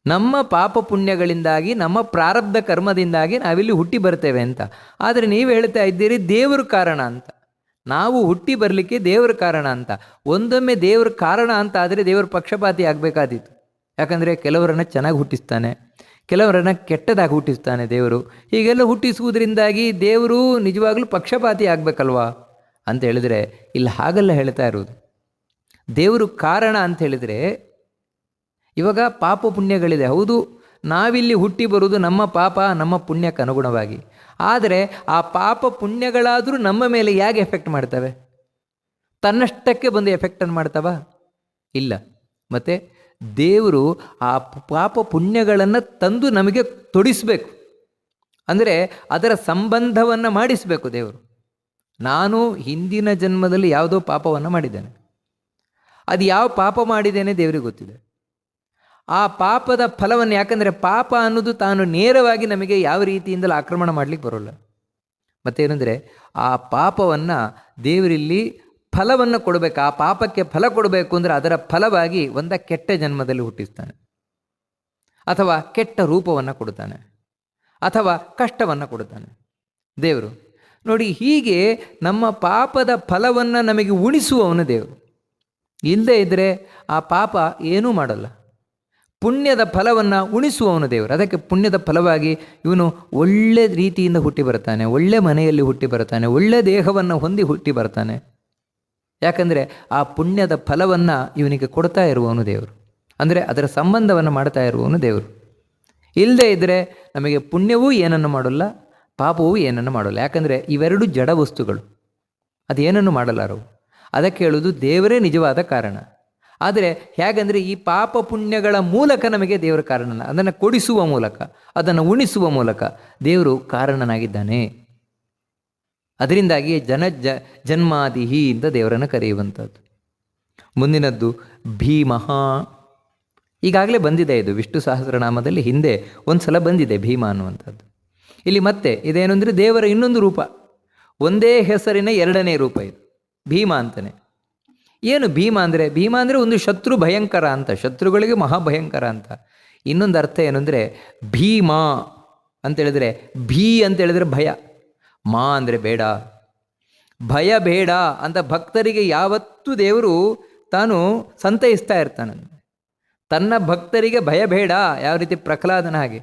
ನಮ್ಮ ಪಾಪ ಪುಣ್ಯಗಳಿಂದಾಗಿ, ನಮ್ಮ ಪ್ರಾರಬ್ಧ ಕರ್ಮದಿಂದಾಗಿ ನಾವಿಲ್ಲಿ ಹುಟ್ಟಿ ಬರ್ತೇವೆ ಅಂತ. ಆದರೆ ನೀವು ಹೇಳ್ತಾ ಇದ್ದೀರಿ ದೇವರು ಕಾರಣ ಅಂತ. ನಾವು ಹುಟ್ಟಿ ಬರಲಿಕ್ಕೆ ದೇವರು ಕಾರಣ ಅಂತ. ಒಂದೊಮ್ಮೆ ದೇವರು ಕಾರಣ ಅಂತ ಆದರೆ ದೇವರು ಪಕ್ಷಪಾತಿ ಆಗಬೇಕಾದೀತು. ಯಾಕಂದರೆ ಕೆಲವರನ್ನು ಚೆನ್ನಾಗಿ ಹುಟ್ಟಿಸ್ತಾನೆ, ಕೆಲವರನ್ನು ಕೆಟ್ಟದಾಗಿ ಹುಟ್ಟಿಸ್ತಾನೆ ದೇವರು. ಹೀಗೆಲ್ಲ ಹುಟ್ಟಿಸುವುದರಿಂದಾಗಿ ದೇವರು ನಿಜವಾಗಲೂ ಪಕ್ಷಪಾತಿ ಆಗಬೇಕಲ್ವಾ ಅಂತ ಹೇಳಿದರೆ, ಇಲ್ಲ, ಹಾಗೆಲ್ಲ ಹೇಳ್ತಾ ಇರುವುದು. ದೇವರು ಕಾರಣ ಅಂತ ಹೇಳಿದರೆ, ಇವಾಗ ಪಾಪ ಪುಣ್ಯಗಳಿದೆ, ಹೌದು, ನಾವಿಲ್ಲಿ ಹುಟ್ಟಿ ಬರುವುದು ನಮ್ಮ ಪಾಪ ನಮ್ಮ ಪುಣ್ಯಕ್ಕೆ ಅನುಗುಣವಾಗಿ. ಆದರೆ ಆ ಪಾಪ ಪುಣ್ಯಗಳಾದರೂ ನಮ್ಮ ಮೇಲೆ ಹೇಗೆ ಎಫೆಕ್ಟ್ ಮಾಡ್ತವೆ? ತನ್ನಷ್ಟಕ್ಕೆ ಬಂದು ಎಫೆಕ್ಟನ್ನು ಮಾಡ್ತವ? ಇಲ್ಲ. ಮತ್ತು ದೇವರು ಆ ಪಾಪ ಪುಣ್ಯಗಳನ್ನು ತಂದು ನಮಗೆ ತೊಡಿಸಬೇಕು, ಅಂದರೆ ಅದರ ಸಂಬಂಧವನ್ನು ಮಾಡಿಸಬೇಕು ದೇವರು. ನಾನು ಹಿಂದಿನ ಜನ್ಮದಲ್ಲಿ ಯಾವುದೋ ಪಾಪವನ್ನು ಮಾಡಿದ್ದೇನೆ, ಅದು ಯಾವ ಪಾಪ ಮಾಡಿದ್ದೇನೆ ದೇವರಿಗೆ ಗೊತ್ತಿದೆ. ಆ ಪಾಪದ ಫಲವನ್ನು, ಯಾಕಂದರೆ ಪಾಪ ಅನ್ನೋದು ತಾನು ನೇರವಾಗಿ ನಮಗೆ ಯಾವ ರೀತಿಯಿಂದಲೂ ಆಕ್ರಮಣ ಮಾಡಲಿಕ್ಕೆ ಬರೋಲ್ಲ. ಮತ್ತೇನೆಂದರೆ ಆ ಪಾಪವನ್ನು ದೇವರಲ್ಲಿ ಫಲವನ್ನು ಕೊಡಬೇಕು. ಆ ಪಾಪಕ್ಕೆ ಫಲ ಕೊಡಬೇಕು ಅಂದರೆ ಅದರ ಫಲವಾಗಿ ಒಂದ ಕೆಟ್ಟ ಜನ್ಮದಲ್ಲಿ ಹುಟ್ಟಿಸ್ತಾನೆ, ಅಥವಾ ಕೆಟ್ಟ ರೂಪವನ್ನು ಕೊಡ್ತಾನೆ, ಅಥವಾ ಕಷ್ಟವನ್ನು ಕೊಡ್ತಾನೆ ದೇವರು. ನೋಡಿ, ಹೀಗೆ ನಮ್ಮ ಪಾಪದ ಫಲವನ್ನು ನಮಗೆ ಉಣಿಸುವವನು ದೇವರು. ಇಲ್ಲದೇ ಇದ್ದರೆ ಆ ಪಾಪ ಏನೂ ಮಾಡಲ್ಲ. ಪುಣ್ಯದ ಫಲವನ್ನು ಉಣಿಸುವವನು ದೇವರು. ಅದಕ್ಕೆ ಪುಣ್ಯದ ಫಲವಾಗಿ ಇವನು ಒಳ್ಳೆ ರೀತಿಯಿಂದ ಹುಟ್ಟಿ ಬರ್ತಾನೆ, ಒಳ್ಳೆ ಮನೆಯಲ್ಲಿ ಹುಟ್ಟಿ ಬರ್ತಾನೆ, ಒಳ್ಳೆ ದೇಹವನ್ನು ಹೊಂದಿ ಹುಟ್ಟಿ ಬರ್ತಾನೆ. ಯಾಕಂದರೆ ಆ ಪುಣ್ಯದ ಫಲವನ್ನು ಇವನಿಗೆ ಕೊಡ್ತಾ ಇರುವವನು ದೇವರು, ಅಂದರೆ ಅದರ ಸಂಬಂಧವನ್ನು ಮಾಡ್ತಾ ಇರುವವನು ದೇವರು. ಇಲ್ಲದೇ ಇದ್ದರೆ ನಮಗೆ ಪುಣ್ಯವೂ ಏನನ್ನು ಮಾಡೋಲ್ಲ, ಪಾಪವೂ ಏನನ್ನು ಮಾಡೋಲ್ಲ. ಯಾಕಂದರೆ ಇವೆರಡು ಜಡ ವಸ್ತುಗಳು, ಅದೇನನ್ನು ಮಾಡಲಾರವು. ಅದಕ್ಕೆ ಹೇಳುವುದು ದೇವರೇ ನಿಜವಾದ ಕಾರಣ. ಆದರೆ ಹೇಗೆಂದರೆ ಈ ಪಾಪ ಪುಣ್ಯಗಳ ಮೂಲಕ ನಮಗೆ ದೇವರ ಕಾರಣ, ಅದನ್ನು ಕೊಡಿಸುವ ಮೂಲಕ, ಅದನ್ನು ಉಣಿಸುವ ಮೂಲಕ ದೇವರು ಕಾರಣನಾಗಿದ್ದಾನೆ. ಅದರಿಂದಾಗಿ ಜನ್ಮಾದಿಹಿ ಅಂತ ದೇವರನ್ನು ಕರೆಯುವಂಥದ್ದು. ಮುಂದಿನದ್ದು ಭೀಮಃ. ಈಗಾಗಲೇ ಬಂದಿದೆ, ಇದು ವಿಷ್ಣು ಸಹಸ್ರನಾಮದಲ್ಲಿ ಹಿಂದೆ ಒಂದು ಸಲ ಬಂದಿದೆ ಭೀಮ ಅನ್ನುವಂಥದ್ದು. ಇಲ್ಲಿ ಮತ್ತೆ ಇದೇನು ಅಂದರೆ ದೇವರ ಇನ್ನೊಂದು ರೂಪ, ಒಂದೇ ಹೆಸರಿನ ಎರಡನೇ ರೂಪ ಇದು ಭೀಮ ಅಂತಾನೆ. ಏನು ಭೀಮ ಅಂದರೆ? ಭೀಮ ಅಂದರೆ ಒಂದು ಶತ್ರು ಭಯಂಕರ ಅಂತ, ಶತ್ರುಗಳಿಗೆ ಮಹಾಭಯಂಕರ ಅಂತ. ಇನ್ನೊಂದು ಅರ್ಥ ಏನು ಅಂದರೆ ಭೀಮ ಅಂತೇಳಿದರೆ, ಭೀ ಅಂತೇಳಿದರೆ ಭಯ, ಮಾ ಅಂದರೆ ಬೇಡ, ಭಯ ಬೇಡ ಅಂತ ಭಕ್ತರಿಗೆ ಯಾವತ್ತೂ ದೇವರು ತಾನು ಸಂತೈಸ್ತಾ ಇರ್ತಾನೆ. ತನ್ನ ಭಕ್ತರಿಗೆ ಭಯ ಬೇಡ, ಯಾವ ರೀತಿ ಪ್ರಹ್ಲಾದನ ಹಾಗೆ.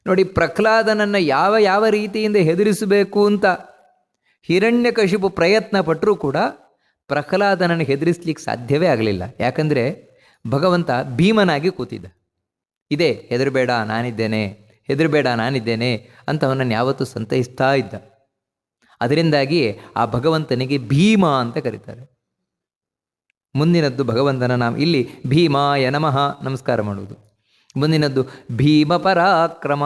ನೋಡಿ, ಪ್ರಹ್ಲಾದನನ್ನು ಯಾವ ರೀತಿಯಿಂದ ಹೆದರಿಸಬೇಕು ಅಂತ ಹಿರಣ್ಯಕಶಿಪು ಪ್ರಯತ್ನ ಪಟ್ಟರೂ ಕೂಡ ಪ್ರಹ್ಲಾದನನ್ನು ಹೆದರಿಸ್ಲಿಕ್ಕೆ ಸಾಧ್ಯವೇ ಆಗಲಿಲ್ಲ. ಯಾಕಂದರೆ ಭಗವಂತ ಭೀಮನಾಗಿ ಕೂತಿದ್ದ. ಇದೇ ಹೆದರಬೇಡ ನಾನಿದ್ದೇನೆ, ಹೆದರಬೇಡ ನಾನಿದ್ದೇನೆ ಅಂತ ಅವನನ್ನು ಯಾವತ್ತೂ ಸಂತೈಸ್ತಾ ಇದ್ದ. ಅದರಿಂದಾಗಿ ಆ ಭಗವಂತನಿಗೆ ಭೀಮ ಅಂತ ಕರೀತಾರೆ. ಮುಂದಿನದ್ದು ಭಗವಂತನ ನಾಮ. ಇಲ್ಲಿ ಭೀಮಾಯ ನಮಃ ನಮಸ್ಕಾರ ಮಾಡುವುದು. ಮುಂದಿನದ್ದು ಭೀಮ ಪರಾಕ್ರಮ.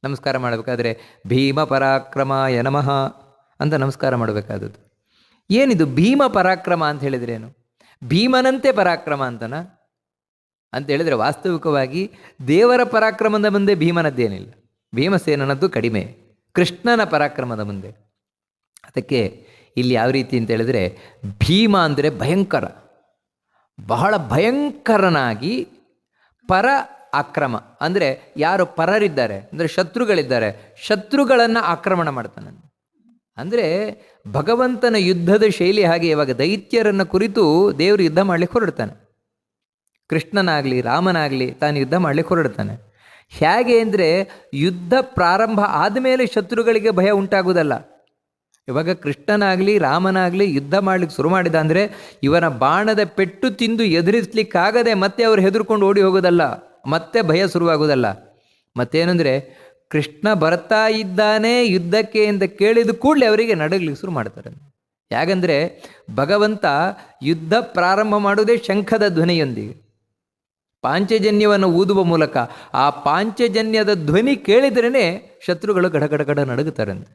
ನಮಸ್ಕಾರ ಮಾಡಬೇಕಾದ್ರೆ ಭೀಮ ಪರಾಕ್ರಮಾಯ ನಮಃ ಅಂತ ನಮಸ್ಕಾರ ಮಾಡಬೇಕಾದದ್ದು. ಏನಿದು ಭೀಮ ಪರಾಕ್ರಮ ಅಂತ ಹೇಳಿದ್ರೇನು? ಭೀಮನಂತೆ ಪರಾಕ್ರಮ ಅಂತನ ಅಂತ ಹೇಳಿದರೆ, ವಾಸ್ತವಿಕವಾಗಿ ದೇವರ ಪರಾಕ್ರಮದ ಮುಂದೆ ಭೀಮನದ್ದೇನಿಲ್ಲ. ಭೀಮಸೇನನದ್ದು ಕಡಿಮೆ, ಕೃಷ್ಣನ ಪರಾಕ್ರಮದ ಮುಂದೆ. ಅದಕ್ಕೆ ಇಲ್ಲಿ ಯಾವ ರೀತಿ ಅಂತ ಹೇಳಿದರೆ, ಭೀಮ ಅಂದರೆ ಭಯಂಕರ, ಬಹಳ ಭಯಂಕರನಾಗಿ ಪರ ಆಕ್ರಮ ಅಂದರೆ ಯಾರು ಪರರಿದ್ದಾರೆ ಅಂದರೆ ಶತ್ರುಗಳಿದ್ದಾರೆ, ಶತ್ರುಗಳನ್ನು ಆಕ್ರಮಣ ಮಾಡ್ತಾನೆ. ಅಂದರೆ ಭಗವಂತನ ಯುದ್ಧದ ಶೈಲಿ ಹಾಗೆ. ಇವಾಗ ದೈತ್ಯರನ್ನು ಕುರಿತು ದೇವರು ಯುದ್ಧ ಮಾಡಲಿಕ್ಕೆ ಹೊರಡ್ತಾನೆ. ಕೃಷ್ಣನಾಗಲಿ ರಾಮನಾಗಲಿ ತಾನು ಯುದ್ಧ ಮಾಡಲಿಕ್ಕೆ ಹೊರಡ್ತಾನೆ. ಹೇಗೆ ಅಂದರೆ ಯುದ್ಧ ಪ್ರಾರಂಭ ಆದಮೇಲೆ ಶತ್ರುಗಳಿಗೆ ಭಯ ಉಂಟಾಗುವುದಲ್ಲ. ಇವಾಗ ಕೃಷ್ಣನಾಗಲಿ ರಾಮನಾಗಲಿ ಯುದ್ಧ ಮಾಡಲಿಕ್ಕೆ ಶುರು ಮಾಡಿದ ಅಂದರೆ ಇವನ ಬಾಣದ ಪೆಟ್ಟು ತಿಂದು ಎದುರಿಸಲಿಕ್ಕಾಗದೆ ಮತ್ತೆ ಅವರು ಹೆದರ್ಕೊಂಡು ಓಡಿ ಹೋಗೋದಲ್ಲ, ಮತ್ತೆ ಭಯ ಶುರುವಾಗೋದಲ್ಲ. ಮತ್ತೇನೆಂದರೆ ಕೃಷ್ಣ ಬರ್ತಾ ಇದ್ದಾನೆ ಯುದ್ಧಕ್ಕೆ ಅಂತ ಕೇಳಿದ ಕೂಡಲೇ ಅವರಿಗೆ ನಡಗಲಿಕ್ಕೆ ಶುರು ಮಾಡ್ತಾರೆ. ಯಾಕಂದರೆ ಭಗವಂತ ಯುದ್ಧ ಪ್ರಾರಂಭ ಮಾಡುವುದೇ ಶಂಖದ ಧ್ವನಿಯೊಂದಿಗೆ, ಪಾಂಚಜನ್ಯವನ್ನು ಊದುವ ಮೂಲಕ. ಆ ಪಾಂಚಜನ್ಯದ ಧ್ವನಿ ಕೇಳಿದ್ರೇ ಶತ್ರುಗಳು ಗಡಗಡಗಡ ನಡುಗುತ್ತಾರಂತೆ.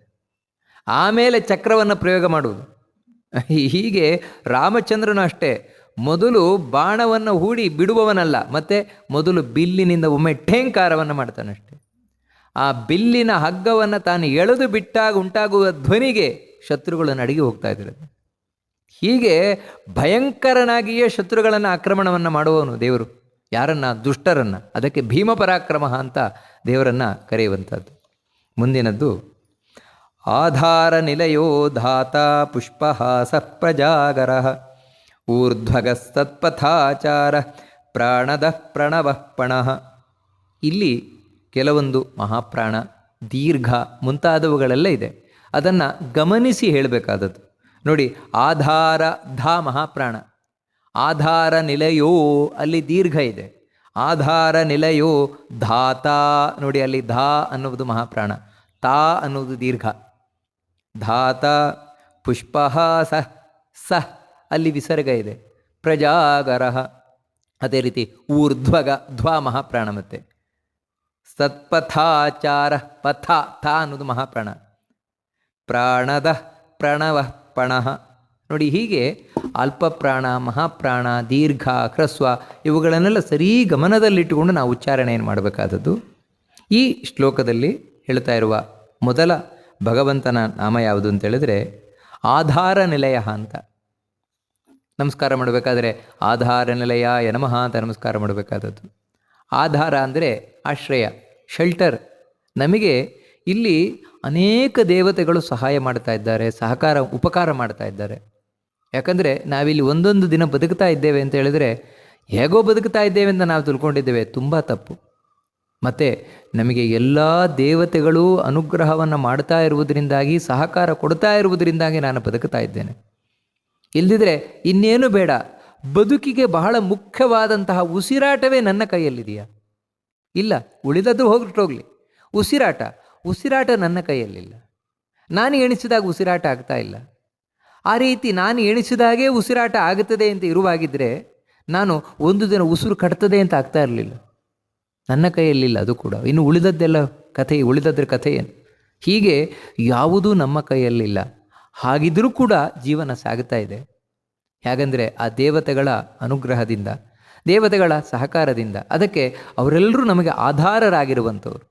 ಆಮೇಲೆ ಚಕ್ರವನ್ನು ಪ್ರಯೋಗ ಮಾಡುವುದು. ಹೀಗೆ ರಾಮಚಂದ್ರನು ಅಷ್ಟೇ, ಮೊದಲು ಬಾಣವನ್ನು ಹೂಡಿ ಬಿಡುವವನಲ್ಲ, ಮತ್ತು ಮೊದಲು ಬಿಲ್ಲಿನಿಂದ ಒಮ್ಮೆ ಠೇಂಕಾರವನ್ನು ಮಾಡ್ತಾನಷ್ಟೆ. ಆ ಬಿಲ್ಲಿನ ಹಗ್ಗವನ್ನು ತಾನು ಎಳೆದು ಬಿಟ್ಟಾಗ ಉಂಟಾಗುವ ಧ್ವನಿಗೆ ಶತ್ರುಗಳು ನಡುಗಿ ಹೋಗ್ತಾ ಇದ್ದಾರೆ. ಹೀಗೆ ಭಯಂಕರನಾಗಿಯೇ ಶತ್ರುಗಳನ್ನು ಆಕ್ರಮಣವನ್ನು ಮಾಡುವವನು ದೇವರು. ಯಾರನ್ನು? ದುಷ್ಟರನ್ನು. ಅದಕ್ಕೆ ಭೀಮ ಪರಾಕ್ರಮ ಅಂತ ದೇವರನ್ನು ಕರೆಯುವಂಥದ್ದು. ಮುಂದಿನದ್ದು ಆಧಾರ ನಿಲಯೋ ಧಾತ ಪುಷ್ಪಹಾಸ ಪ್ರಜಾಗರ ಊರ್ಧ್ವಗಸ್ತತ್ಪಥಾಚಾರ ಪ್ರಾಣದ ಪ್ರಣವ ಪಣಃ. ಇಲ್ಲಿ ಕೆಲವೊಂದು ಮಹಾಪ್ರಾಣ, ದೀರ್ಘ ಮುಂತಾದವುಗಳೆಲ್ಲ ಇದೆ. ಅದನ್ನು ಗಮನಿಸಿ ಹೇಳಬೇಕಾದದ್ದು. ನೋಡಿ, ಆಧಾರ ಧ ಮಹಾಪ್ರಾಣ, ಆಧಾರ ನಿಲಯೋ ಅಲ್ಲಿ ದೀರ್ಘ ಇದೆ. ಆಧಾರ ನಿಲಯೋ ಧಾತ, ನೋಡಿ ಅಲ್ಲಿ ಧಾ ಅನ್ನುವುದು ಮಹಾಪ್ರಾಣ, ತಾ ಅನ್ನುವುದು ದೀರ್ಘ. ಧಾತ ಪುಷ್ಪ ಸಹ ಅಲ್ಲಿ ವಿಸರ್ಗ ಇದೆ. ಪ್ರಜಾಗರ, ಅದೇ ರೀತಿ ಊರ್ಧ್ವಗ ಧ್ವಾ ಮಹಾಪ್ರಾಣ. ಮತ್ತೆ ಸತ್ಪಥಾಚಾರ ಪಥ ಥ ಅನ್ನೋದು ಮಹಾಪ್ರಾಣ. ಪ್ರಾಣದ ಪ್ರಣವ ಪಣಃ, ನೋಡಿ ಹೀಗೆ ಅಲ್ಪ ಪ್ರಾಣ, ಮಹಾಪ್ರಾಣ, ದೀರ್ಘ, ಹ್ರಸ್ವ ಇವುಗಳನ್ನೆಲ್ಲ ಸರಿ ಗಮನದಲ್ಲಿಟ್ಟುಕೊಂಡು ನಾವು ಉಚ್ಚಾರಣೆಯನ್ನು ಮಾಡಬೇಕಾದದ್ದು. ಈ ಶ್ಲೋಕದಲ್ಲಿ ಹೇಳ್ತಾ ಇರುವ ಮೊದಲ ಭಗವಂತನ ನಾಮ ಯಾವುದು ಅಂತ ಹೇಳಿದ್ರೆ ಆಧಾರ ನಿಲಯ ಅಂತ. ನಮಸ್ಕಾರ ಮಾಡಬೇಕಾದ್ರೆ ಆಧಾರ ನಿಲಯಾಯ ನಮಃ ಅಂತ ನಮಸ್ಕಾರ ಮಾಡಬೇಕಾದದ್ದು. ಆಧಾರ ಅಂದರೆ ಆಶ್ರಯ, ಶೆಲ್ಟರ್. ನಮಗೆ ಇಲ್ಲಿ ಅನೇಕ ದೇವತೆಗಳು ಸಹಾಯ ಮಾಡ್ತಾ ಇದ್ದಾರೆ, ಉಪಕಾರ ಮಾಡ್ತಾ ಇದ್ದಾರೆ. ಯಾಕಂದರೆ ನಾವಿಲ್ಲಿ ಒಂದೊಂದು ದಿನ ಬದುಕ್ತಾ ಇದ್ದೇವೆ ಅಂತ ಹೇಳಿದರೆ ಹೇಗೋ ಬದುಕ್ತಾ ಇದ್ದೇವೆ ಅಂತ ನಾವು ತಿಳ್ಕೊಂಡಿದ್ದೇವೆ, ತುಂಬ ತಪ್ಪು. ಮತ್ತು ನಮಗೆ ಎಲ್ಲ ದೇವತೆಗಳು ಅನುಗ್ರಹವನ್ನು ಮಾಡ್ತಾ ಇರುವುದರಿಂದಾಗಿ, ಸಹಕಾರ ಕೊಡ್ತಾ ಇರುವುದರಿಂದಾಗಿ ನಾನು ಬದುಕ್ತಾ ಇದ್ದೇನೆ. ಇಲ್ಲದಿದ್ದರೆ ಇನ್ನೇನು ಬೇಡ. ಬದುಕಿಗೆ ಬಹಳ ಮುಖ್ಯವಾದಂತಹ ಉಸಿರಾಟವೇ ನನ್ನ ಕೈಯಲ್ಲಿದೆಯಾ? ಇಲ್ಲ, ಉಳಿದದ್ದು ಹೋಗ್ಲಿ. ಉಸಿರಾಟ ನನ್ನ ಕೈಯಲ್ಲಿಲ್ಲ. ನಾನು ಎಣಿಸಿದಾಗ ಉಸಿರಾಟ ಆಗ್ತಾ ಇಲ್ಲ. ಆ ರೀತಿ ನಾನು ಎಣಿಸಿದಾಗೇ ಉಸಿರಾಟ ಆಗುತ್ತದೆ ಅಂತ ಇರುವಾಗಿದ್ದರೆ ನಾನು ಒಂದು ದಿನ ಉಸಿರು ಕಟ್ತದೆ ಅಂತ ಆಗ್ತಾ ಇರಲಿಲ್ಲ. ನನ್ನ ಕೈಯಲ್ಲಿಲ್ಲ ಅದು ಕೂಡ. ಇನ್ನು ಉಳಿದದ್ರ ಕಥೆ ಏನು? ಹೀಗೆ ಯಾವುದೂ ನಮ್ಮ ಕೈಯಲ್ಲಿಲ್ಲ. ಹಾಗಿದ್ರೂ ಕೂಡ ಜೀವನ ಸಾಗುತ್ತಾ ಇದೆ. ಹೇಗೆಂದರೆ ಆ ದೇವತೆಗಳ ಅನುಗ್ರಹದಿಂದ, ದೇವತೆಗಳ ಸಹಕಾರದಿಂದ. ಅದಕ್ಕೆ ಅವರೆಲ್ಲರೂ ನಮಗೆ ಆಧಾರರಾಗಿರುವಂಥವ್ರು.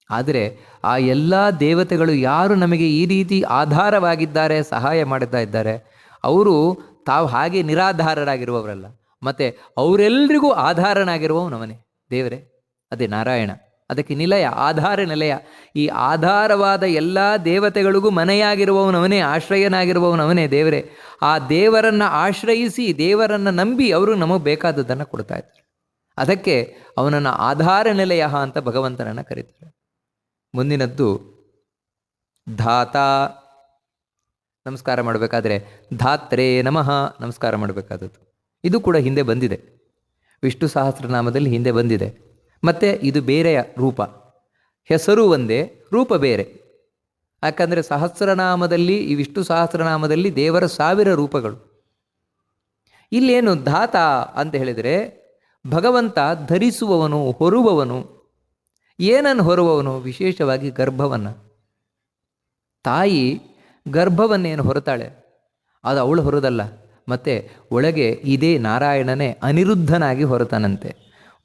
ಆದರೆ ಆ ಎಲ್ಲ ದೇವತೆಗಳು ಯಾರು ನಮಗೆ ಈ ರೀತಿ ಆಧಾರವಾಗಿದ್ದಾರೆ, ಸಹಾಯ ಮಾಡ್ತಾ ಇದ್ದಾರೆ, ಅವರು ತಾವು ಹಾಗೆ ನಿರಾಧಾರರಾಗಿರುವವರಲ್ಲ. ಮತ್ತು ಅವರೆಲ್ಲರಿಗೂ ಆಧಾರನಾಗಿರುವವನವನೇ ದೇವರೇ, ಅದೇ ನಾರಾಯಣ. ಅದಕ್ಕೆ ನಿಲಯ, ಆಧಾರ ನಿಲಯ. ಈ ಆಧಾರವಾದ ಎಲ್ಲ ದೇವತೆಗಳಿಗೂ ಮನೆಯಾಗಿರುವವನವನೇ, ಆಶ್ರಯನಾಗಿರುವವನವನೇ ದೇವರೇ. ಆ ದೇವರನ್ನು ಆಶ್ರಯಿಸಿ, ದೇವರನ್ನು ನಂಬಿ ಅವರು ನಮಗೆ ಬೇಕಾದದ್ದನ್ನು ಕೊಡ್ತಾ ಇದ್ದಾರೆ. ಅದಕ್ಕೆ ಅವನನ್ನು ಆಧಾರ ನಿಲಯ ಅಂತ ಭಗವಂತನನ್ನು ಕರೀತಾರೆ. ಮುಂದಿನದ್ದು ಧಾತ. ನಮಸ್ಕಾರ ಮಾಡಬೇಕಾದ್ರೆ ಧಾತ್ರೇ ನಮಃ ನಮಸ್ಕಾರ ಮಾಡಬೇಕಾದದ್ದು. ಇದು ಕೂಡ ಹಿಂದೆ ಬಂದಿದೆ, ವಿಷ್ಣು ಸಹಸ್ರನಾಮದಲ್ಲಿ ಹಿಂದೆ ಬಂದಿದೆ. ಮತ್ತು ಇದು ಬೇರೆಯ ರೂಪ, ಹೆಸರು ಒಂದೇ, ರೂಪ ಬೇರೆ. ಯಾಕಂದರೆ ಸಹಸ್ರನಾಮದಲ್ಲಿ, ಈ ವಿಷ್ಣು ಸಹಸ್ರನಾಮದಲ್ಲಿ ದೇವರ 1000 ರೂಪಗಳು. ಇಲ್ಲೇನು ಧಾತ ಅಂತ ಹೇಳಿದರೆ ಭಗವಂತ ಧರಿಸುವವನು, ಹೊರುವವನು. ಏನನ್ನು ಹೊರುವವನು? ವಿಶೇಷವಾಗಿ ಗರ್ಭವನ್ನು. ತಾಯಿ ಗರ್ಭವನ್ನೇನು ಹೊರತಾಳೆ, ಅದು ಅವಳು ಹೊರದಲ್ಲ. ಮತ್ತು ಒಳಗೆ ಇದೇ ನಾರಾಯಣನೇ ಅನಿರುದ್ಧನಾಗಿ ಹೊರತಾನಂತೆ.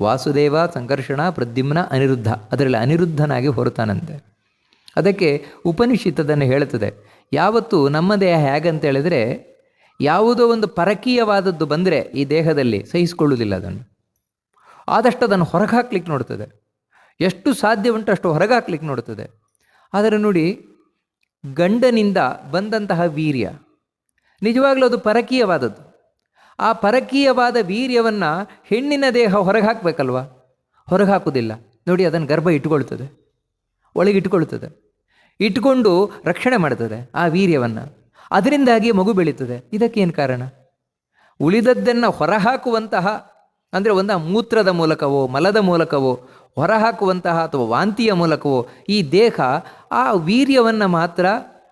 ವಾಸುದೇವ, ಸಂಕರ್ಷಣ, ಪ್ರದ್ಯುಮ್ನ, ಅನಿರುದ್ಧ, ಅದರಲ್ಲಿ ಅನಿರುದ್ಧನಾಗಿ ಹೊರತಾನಂತೆ. ಅದಕ್ಕೆ ಉಪನಿಷತ್ತದನ್ನು ಹೇಳುತ್ತದೆ. ಯಾವತ್ತು ನಮ್ಮ ದೇಹ ಹೇಗಂತ ಹೇಳಿದರೆ, ಯಾವುದೋ ಒಂದು ಪರಕೀಯವಾದದ್ದು ಬಂದರೆ ಈ ದೇಹದಲ್ಲಿ ಸಹಿಸಿಕೊಳ್ಳುವುದಿಲ್ಲ. ಆದಷ್ಟು ಅದನ್ನು ಹೊರಗೆ ಹಾಕ್ಲಿಕ್ಕೆ ನೋಡ್ತದೆ. ಎಷ್ಟು ಸಾಧ್ಯ ಉಂಟು ಅಷ್ಟು ಹೊರಗೆ ಹಾಕ್ಲಿಕ್ಕೆ ನೋಡ್ತದೆ. ಆದರೆ ನೋಡಿ, ಗಂಡನಿಂದ ಬಂದಂತಹ ವೀರ್ಯ ನಿಜವಾಗ್ಲೂ ಅದು ಪರಕೀಯವಾದದ್ದು. ಆ ಪರಕೀಯವಾದ ವೀರ್ಯವನ್ನು ಹೆಣ್ಣಿನ ದೇಹ ಹೊರಗೆ ಹಾಕಬೇಕಲ್ವ? ಹೊರಗೆ ಹಾಕುವುದಿಲ್ಲ. ನೋಡಿ, ಅದನ್ನು ಗರ್ಭ ಇಟ್ಕೊಳ್ತದೆ, ಒಳಗೆ ಇಟ್ಕೊಂಡು ರಕ್ಷಣೆ ಮಾಡ್ತದೆ ಆ ವೀರ್ಯವನ್ನು. ಅದರಿಂದಾಗಿ ಮಗು ಬೆಳೀತದೆ. ಇದಕ್ಕೇನು ಕಾರಣ? ಉಳಿದದ್ದನ್ನು ಹೊರಹಾಕುವಂತಹ, ಅಂದರೆ ಒಂದು ಮೂತ್ರದ ಮೂಲಕವೋ ಮಲದ ಮೂಲಕವೋ ಹೊರಹಾಕುವಂತಹ ಅಥವಾ ವಾಂತಿಯ ಮೂಲಕವೋ ಈ ದೇಹ ಆ ವೀರ್ಯವನ್ನು ಮಾತ್ರ,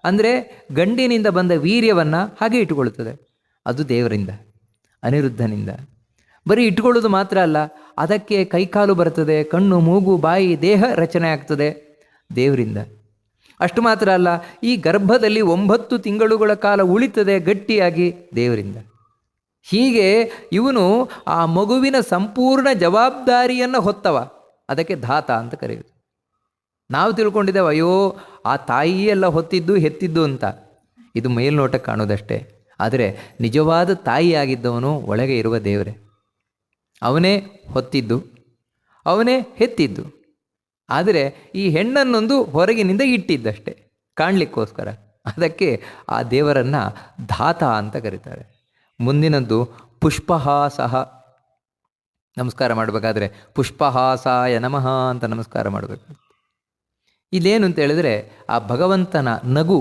ಅಂದರೆ ಗಂಡಿನಿಂದ ಬಂದ ವೀರ್ಯವನ್ನು ಹಾಗೆ ಇಟ್ಟುಕೊಳ್ಳುತ್ತದೆ. ಅದು ದೇವರಿಂದ, ಅನಿರುದ್ಧನಿಂದ. ಬರೀ ಇಟ್ಕೊಳ್ಳೋದು ಮಾತ್ರ ಅಲ್ಲ, ಅದಕ್ಕೆ ಕೈಕಾಲು ಬರ್ತದೆ, ಕಣ್ಣು, ಮೂಗು, ಬಾಯಿ, ದೇಹ ರಚನೆ ಆಗ್ತದೆ ದೇವರಿಂದ. ಅಷ್ಟು ಮಾತ್ರ ಅಲ್ಲ, ಈ ಗರ್ಭದಲ್ಲಿ 9 ತಿಂಗಳುಗಳ ಕಾಲ ಉಳಿತದೆ ಗಟ್ಟಿಯಾಗಿ ದೇವರಿಂದ. ಹೀಗೆ ಇವನು ಆ ಮಗುವಿನ ಸಂಪೂರ್ಣ ಜವಾಬ್ದಾರಿಯನ್ನು ಹೊತ್ತವ. ಅದಕ್ಕೆ ಧಾತ ಅಂತ ಕರೆಯುವುದು. ನಾವು ತಿಳ್ಕೊಂಡಿದ್ದೇವೆ, ಅಯ್ಯೋ ಆ ತಾಯಿಯೆಲ್ಲ ಹೊತ್ತಿದ್ದು ಹೆತ್ತಿದ್ದು ಅಂತ. ಇದು ಮೇಲ್ನೋಟಕ್ಕೆ ಕಾಣೋದಷ್ಟೇ. ಆದರೆ ನಿಜವಾದ ತಾಯಿಯಾಗಿದ್ದವನು ಒಳಗೆ ಇರುವ ದೇವರೇ. ಅವನೇ ಹೊತ್ತಿದ್ದು, ಅವನೇ ಹೆತ್ತಿದ್ದು. ಆದರೆ ಈ ಹೆಣ್ಣನ್ನೊಂದು ಹೊರಗಿನಿಂದ ಇಟ್ಟಿದ್ದಷ್ಟೇ, ಕಾಣಲಿಕ್ಕೋಸ್ಕರ. ಅದಕ್ಕೆ ಆ ದೇವರನ್ನು ಧಾತ ಅಂತ ಕರೀತಾರೆ. ಮುಂದಿನದ್ದು ಪುಷ್ಪಹಾಸಃ. ನಮಸ್ಕಾರ ಮಾಡಬೇಕಾದ್ರೆ ಪುಷ್ಪಹಾಸಾಯ ನಮಃ ಅಂತ ನಮಸ್ಕಾರ ಮಾಡಬೇಕು. ಇದೇನು ಅಂತ ಹೇಳಿದ್ರೆ ಆ ಭಗವಂತನ ನಗು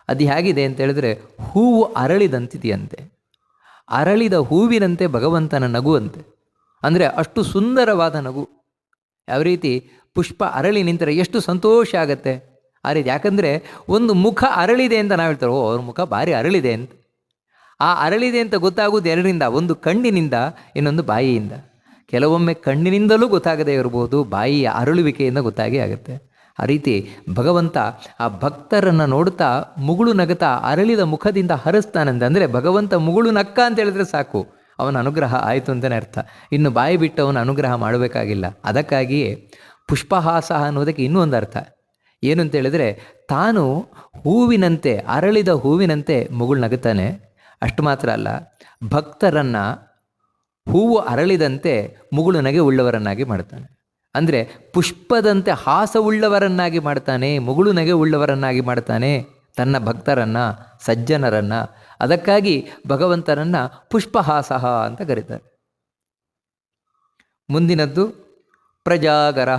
ಅದು ಹೇಗಿದೆ ಅಂತ ಹೇಳಿದ್ರೆ ಹೂವು ಅರಳಿದಂತಿದೆಯಂತೆ. ಅರಳಿದ ಹೂವಿನಂತೆ ಭಗವಂತನ ನಗು ಅಂತೆ. ಅಂದರೆ ಅಷ್ಟು ಸುಂದರವಾದ ನಗು. ಯಾವ ರೀತಿ ಪುಷ್ಪ ಅರಳಿ ನಿಂತರೆ ಎಷ್ಟು ಸಂತೋಷ ಆಗತ್ತೆ ಆ ರೀತಿ. ಯಾಕಂದರೆ ಒಂದು ಮುಖ ಅರಳಿದೆ ಅಂತ ನಾವು ಹೇಳ್ತಾರೆ, ಓ ಅವ್ರ ಮುಖ ಭಾರಿ ಅರಳಿದೆ ಅಂತ. ಆ ಅರಳಿದೆ ಅಂತ ಗೊತ್ತಾಗೋದು ಎರಡರಿಂದ, ಒಂದು ಕಣ್ಣಿನಿಂದ, ಇನ್ನೊಂದು ಬಾಯಿಯಿಂದ. ಕೆಲವೊಮ್ಮೆ ಕಣ್ಣಿನಿಂದಲೂ ಗೊತ್ತಾಗದೇ ಇರ್ಬೋದು, ಬಾಯಿಯ ಅರಳುವಿಕೆಯಿಂದ ಗೊತ್ತಾಗೇ ಆಗುತ್ತೆ. ಆ ರೀತಿ ಭಗವಂತ ಆ ಭಕ್ತರನ್ನು ನೋಡ್ತಾ ಮುಗುಳು ನಗತಾ ಅರಳಿದ ಮುಖದಿಂದ ಹರಿಸ್ತಾನಂತೆ. ಅಂದರೆ ಭಗವಂತ ಮುಗುಳು ನಕ್ಕ ಅಂತ ಹೇಳಿದ್ರೆ ಸಾಕು, ಅವನ ಅನುಗ್ರಹ ಆಯಿತು ಅಂತಲೇ ಅರ್ಥ. ಇನ್ನು ಬಾಯಿ ಬಿಟ್ಟು ಅವನ ಅನುಗ್ರಹ ಮಾಡಬೇಕಾಗಿಲ್ಲ. ಅದಕ್ಕಾಗಿಯೇ ಪುಷ್ಪಹಾಸ ಅನ್ನೋದಕ್ಕೆ ಇನ್ನೂ ಒಂದು ಅರ್ಥ ಏನು ಅಂತ ಹೇಳಿದ್ರೆ, ತಾನು ಹೂವಿನಂತೆ ಅರಳಿದ ಹೂವಿನಂತೆ ಮುಗುಳು ನಗುತ್ತಾನೆ. ಅಷ್ಟು ಮಾತ್ರ ಅಲ್ಲ, ಭಕ್ತರನ್ನು ಹೂವು ಅರಳಿದಂತೆ ಮುಗುಳು ನಗೆ ಉಳ್ಳವರನ್ನಾಗಿ ಮಾಡ್ತಾನೆ. ಅಂದರೆ ಪುಷ್ಪದಂತೆ ಹಾಸವುಳ್ಳವರನ್ನಾಗಿ ಮಾಡ್ತಾನೆ, ಮುಗುಳು ನಗೆ ಉಳ್ಳವರನ್ನಾಗಿ ಮಾಡ್ತಾನೆ ತನ್ನ ಭಕ್ತರನ್ನು, ಸಜ್ಜನರನ್ನು. ಅದಕ್ಕಾಗಿ ಭಗವಂತನನ್ನು ಪುಷ್ಪಹಾಸಃ ಅಂತ ಕರೀತಾರೆ. ಮುಂದಿನದ್ದು ಪ್ರಜಾಗರ.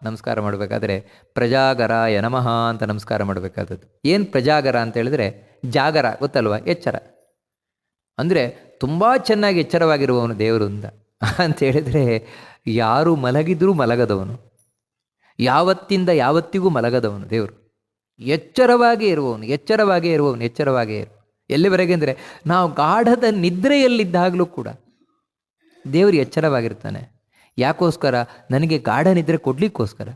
ನಮಸ್ಕಾರ ಮಾಡಬೇಕಾದ್ರೆ ಪ್ರಜಾಗರಾಯ ನಮಃ ಅಂತ ನಮಸ್ಕಾರ ಮಾಡಬೇಕಾದದ್ದು. ಏನು ಪ್ರಜಾಗರ ಅಂತ ಹೇಳಿದ್ರೆ ಜಾಗರ ಗೊತ್ತಲ್ವ, ಎಚ್ಚರ. ಅಂದರೆ ತುಂಬ ಚೆನ್ನಾಗಿ ಎಚ್ಚರವಾಗಿರುವವನು ದೇವರು ಅಂತ ಹೇಳಿದರೆ, ಯಾರು ಮಲಗಿದ್ರೂ ಮಲಗದವನು, ಯಾವತ್ತಿಂದ ಯಾವತ್ತಿಗೂ ಮಲಗದವನು ದೇವರು. ಎಚ್ಚರವಾಗೇ ಇರುವವನು, ಎಚ್ಚರವಾಗೇ ಇರುವವನು, ಎಚ್ಚರವಾಗೇ ಇರು. ಎಲ್ಲಿವರೆಗೆ ಅಂದರೆ ನಾವು ಗಾಢದ ನಿದ್ರೆಯಲ್ಲಿದ್ದಾಗಲೂ ಕೂಡ ದೇವರು ಎಚ್ಚರವಾಗಿರ್ತಾನೆ. ಯಾಕೋಸ್ಕರ? ನನಗೆ ಗಾಢ ನಿದ್ರೆ ಕೊಡಲಿಕ್ಕೋಸ್ಕರ.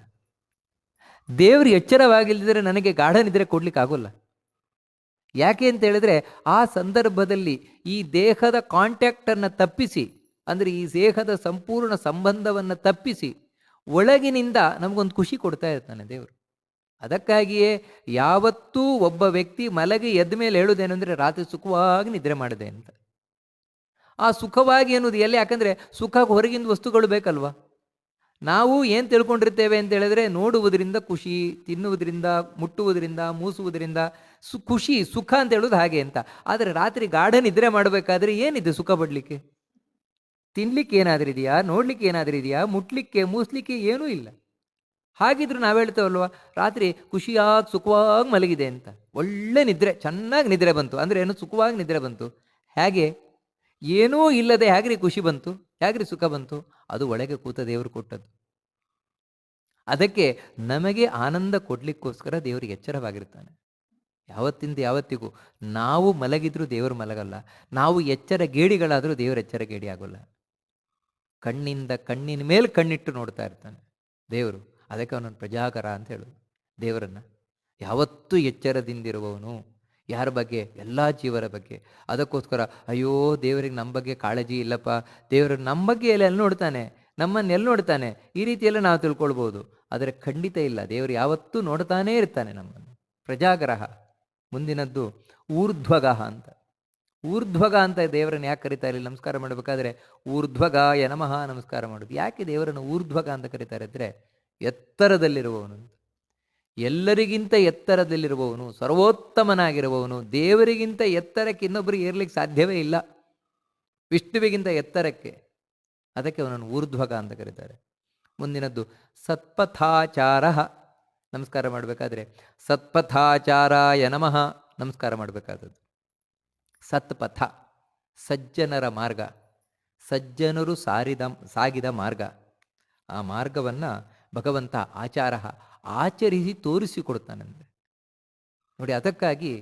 ದೇವರು ಎಚ್ಚರವಾಗಿಲ್ಲದಿದ್ದರೆ ನನಗೆ ಗಾಢ ನಿದ್ರೆ ಕೊಡಲಿಕ್ಕಾಗೋಲ್ಲ. ಯಾಕೆ ಅಂತ ಹೇಳಿದ್ರೆ, ಆ ಸಂದರ್ಭದಲ್ಲಿ ಈ ದೇಹದ ಕಾಂಟ್ಯಾಕ್ಟನ್ನು ತಪ್ಪಿಸಿ, ಅಂದರೆ ಈ ದೇಹದ ಸಂಪೂರ್ಣ ಸಂಬಂಧವನ್ನು ತಪ್ಪಿಸಿ ಒಳಗಿನಿಂದ ನಮಗೊಂದು ಖುಷಿ ಕೊಡ್ತಾ ಇರ್ತಾನೆ ದೇವರು. ಅದಕ್ಕಾಗಿಯೇ ಯಾವತ್ತೂ ಒಬ್ಬ ವ್ಯಕ್ತಿ ಮಲಗಿ ಎದ್ದ ಮೇಲೆ ಹೇಳೋದೇನು ಅಂದರೆ ರಾತ್ರಿ ಸುಖವಾಗಿ ನಿದ್ರೆ ಮಾಡಿದೆ ಅಂತ. ಆ ಸುಖವಾಗಿ ಅನ್ನೋದು ಎಲ್ಲಿ? ಯಾಕಂದರೆ ಸುಖ ಹೊರಗಿಂದ ವಸ್ತುಗಳು ಬೇಕಲ್ವ. ನಾವು ಏನು ತಿಳ್ಕೊಂಡಿರ್ತೇವೆ ಅಂತ ಹೇಳಿದ್ರೆ, ನೋಡುವುದರಿಂದ ಖುಷಿ, ತಿನ್ನುವುದರಿಂದ, ಮುಟ್ಟುವುದರಿಂದ, ಮೂಸುವುದರಿಂದ ಖುಷಿ, ಸುಖ ಅಂತ ಹೇಳೋದು ಹಾಗೆ ಅಂತ. ಆದರೆ ರಾತ್ರಿ ಗಾಢ ನಿದ್ರೆ ಮಾಡಬೇಕಾದ್ರೆ ಏನಿದೆ ಸುಖ ಪಡಲಿಕ್ಕೆ? ತಿನ್ಲಿಕ್ಕೆ ಏನಾದರೂ ಇದೆಯಾ? ನೋಡ್ಲಿಕ್ಕೆ ಏನಾದರೂ ಇದೆಯಾ? ಮುಟ್ಲಿಕ್ಕೆ, ಮೂಸಲಿಕ್ಕೆ ಏನೂ ಇಲ್ಲ. ಹಾಗಿದ್ರು ನಾವು ಹೇಳ್ತೇವಲ್ವ, ರಾತ್ರಿ ಖುಷಿಯಾಗಿ ಸುಖವಾಗಿ ಮಲಗಿದೆ ಅಂತ, ಒಳ್ಳೆ ನಿದ್ರೆ, ಚೆನ್ನಾಗಿ ನಿದ್ರೆ ಬಂತು. ಅಂದರೆ ಏನು? ಸುಖವಾಗಿ ನಿದ್ರೆ ಬಂತು. ಹೇಗೆ? ಏನೂ ಇಲ್ಲದೆ ಹೇಗ್ರಿ ಖುಷಿ ಬಂತು? ಹೇಗ್ರಿ ಸುಖ ಬಂತು? ಅದು ಒಳಗೆ ಕೂತ ದೇವರು ಕೊಟ್ಟದ್ದು. ಅದಕ್ಕೆ ನಮಗೆ ಆನಂದ ಕೊಡ್ಲಿಕ್ಕೋಸ್ಕರ ದೇವರಿಗೆ ಎಚ್ಚರವಾಗಿರ್ತಾನೆ ಯಾವತ್ತಿಂದ ಯಾವತ್ತಿಗೂ. ನಾವು ಮಲಗಿದ್ರೂ ದೇವರು ಮಲಗಲ್ಲ, ನಾವು ಎಚ್ಚರ ಗೇಡಿಗಳಾದರೂ ದೇವರು ಎಚ್ಚರ ಗೇಡಿ ಆಗೋಲ್ಲ. ಕಣ್ಣಿಂದ ಕಣ್ಣಿನ ಮೇಲೆ ಕಣ್ಣಿಟ್ಟು ನೋಡ್ತಾ ಇರ್ತಾನೆ ದೇವರು. ಅದಕ್ಕೆ ಅವನನ್ನು ಪ್ರಜಾಕರ ಅಂತ ಹೇಳೋದು ದೇವರನ್ನು. ಯಾವತ್ತೂ ಎಚ್ಚರದಿಂದಿರುವವನು. ಯಾರ ಬಗ್ಗೆ? ಎಲ್ಲ ಜೀವರ ಬಗ್ಗೆ. ಅದಕ್ಕೋಸ್ಕರ ಅಯ್ಯೋ ದೇವರಿಗೆ ನಮ್ಮ ಬಗ್ಗೆ ಕಾಳಜಿ ಇಲ್ಲಪ್ಪ, ದೇವರು ನಮ್ಮ ಬಗ್ಗೆ ಎಲ್ಲ ನೋಡ್ತಾನೆ, ನಮ್ಮನ್ನು ಎಲ್ಲಿ ನೋಡ್ತಾನೆ, ಈ ರೀತಿಯೆಲ್ಲ ನಾವು ತಿಳ್ಕೊಳ್ಬೋದು. ಆದರೆ ಖಂಡಿತ ಇಲ್ಲ, ದೇವರು ಯಾವತ್ತೂ ನೋಡ್ತಾನೇ ಇರ್ತಾನೆ ನಮ್ಮನ್ನು. ಪ್ರಜಾಗ್ರಹ. ಮುಂದಿನದ್ದು ಊರ್ಧ್ವಗಃ ಅಂತ. ಊರ್ಧ್ವಗ ಅಂತ ದೇವರನ್ನು ಯಾಕೆ ಕರೀತಾ ಇಲ್ಲ ನಮಸ್ಕಾರ ಮಾಡಬೇಕಾದ್ರೆ? ಊರ್ಧ್ವಗಾಯ ನಮಃ ನಮಸ್ಕಾರ ಮಾಡೋದು. ಯಾಕೆ ದೇವರನ್ನು ಊರ್ಧ್ವಗ ಅಂತ ಕರೀತಾರೆ ಅಂದರೆ, ಎತ್ತರದಲ್ಲಿರುವವನು, ಎಲ್ಲರಿಗಿಂತ ಎತ್ತರದಲ್ಲಿರುವವನು, ಸರ್ವೋತ್ತಮನಾಗಿರುವವನು. ದೇವರಿಗಿಂತ ಎತ್ತರಕ್ಕೆ ಇನ್ನೊಬ್ಬರಿಗೆ ಏರ್ಲಿಕ್ಕೆ ಸಾಧ್ಯವೇ ಇಲ್ಲ, ವಿಷ್ಣುವಿಗಿಂತ ಎತ್ತರಕ್ಕೆ. ಅದಕ್ಕೆ ಅವನನ್ನು ಊರ್ಧ್ವಗ ಅಂತ ಕರೀತಾರೆ. ಮುಂದಿನದ್ದು ಸತ್ಪಥಾಚಾರ. ನಮಸ್ಕಾರ ಮಾಡಬೇಕಾದ್ರೆ ಸತ್ಪಥಾಚಾರಾಯ ನಮಃ ನಮಸ್ಕಾರ ಮಾಡಬೇಕಾದದ್ದು. ಸತ್ಪಥ, ಸಜ್ಜನರ ಮಾರ್ಗ, ಸಜ್ಜನರು ಸಾಗಿದ ಮಾರ್ಗ. ಆ ಮಾರ್ಗವನ್ನು ಭಗವಂತ ಆಚಾರ ಆಚರಿಸಿ ತೋರಿಸಿಕೊಡ್ತಾನಂತೆ ನೋಡಿ. ಅದಕ್ಕಾಗಿ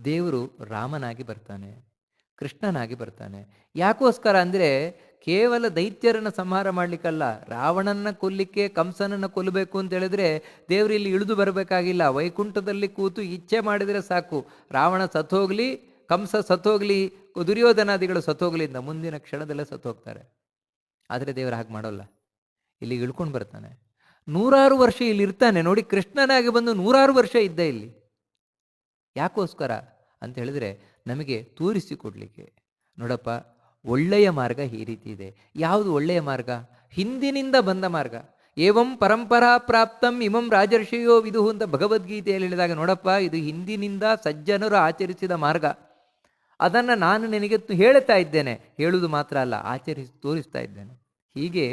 ದೇವರು ರಾಮನಾಗಿ ಬರ್ತಾನೆ, ಕೃಷ್ಣನಾಗಿ ಬರ್ತಾನೆ. ಯಾಕೋಸ್ಕರ ಅಂದರೆ ಕೇವಲ ದೈತ್ಯರನ್ನು ಸಂಹಾರ ಮಾಡಲಿಕ್ಕಲ್ಲ, ರಾವಣನ ಕೊಲ್ಲಿಕ್ಕೆ, ಕಂಸನನ್ನು ಕೊಲ್ಲಬೇಕು ಅಂತ ಹೇಳಿದ್ರೆ ದೇವರು ಇಲ್ಲಿ ಇಳಿದು ಬರಬೇಕಾಗಿಲ್ಲ. ವೈಕುಂಠದಲ್ಲಿ ಕೂತು ಇಚ್ಛೆ ಮಾಡಿದರೆ ಸಾಕು, ರಾವಣ ಸತ್ತೋಗ್ಲಿ, ಕಂಸ ಸತ್ತೋಗ್ಲಿ, ದುರ್ಯೋಧನಾದಿಗಳು ಸತ್ತೋಗ್ಲಿಂದ ಮುಂದಿನ ಕ್ಷಣದಲ್ಲೇ ಸತ್ತೋಗ್ತಾರೆ. ಆದರೆ ದೇವರು ಹಾಗೆ ಮಾಡೋಲ್ಲ, ಇಲ್ಲಿಗೆ ಇಳ್ಕೊಂಡು ಬರ್ತಾನೆ. 100 ವರ್ಷ ಇಲ್ಲಿ ಇರ್ತಾನೆ ನೋಡಿ. ಕೃಷ್ಣನಾಗಿ ಬಂದು 100 ವರ್ಷ ಇದ್ದ ಇಲ್ಲಿ. ಯಾಕೋಸ್ಕರ ಅಂತ ಹೇಳಿದ್ರೆ ನಮಗೆ ತೋರಿಸಿಕೊಡ್ಲಿಕ್ಕೆ. ನೋಡಪ್ಪ, ಒಳ್ಳೆಯ ಮಾರ್ಗ ಈ ರೀತಿ ಇದೆ. ಯಾವುದು ಒಳ್ಳೆಯ ಮಾರ್ಗ? ಹಿಂದಿನಿಂದ ಬಂದ ಮಾರ್ಗ. ಏವಂ ಪರಂಪರಾ ಪ್ರಾಪ್ತಂ ಇಮಂ ರಾಜರ್ಷಿಯೋ ವಿದುಹು ಅಂತ ಭಗವದ್ಗೀತೆಯಲ್ಲಿ ಹೇಳಿದಾಗ, ನೋಡಪ್ಪ, ಇದು ಹಿಂದಿನಿಂದ ಸಜ್ಜನರು ಆಚರಿಸಿದ ಮಾರ್ಗ. ಅದನ್ನು ನಾನು ನಿನಗೆ ಹೇಳ್ತಾ ಇದ್ದೇನೆ. ಹೇಳುವುದು ಮಾತ್ರ ಅಲ್ಲ, ಆಚರಿಸಿ ತೋರಿಸ್ತಾ ಇದ್ದೇನೆ. ಹೀಗೆ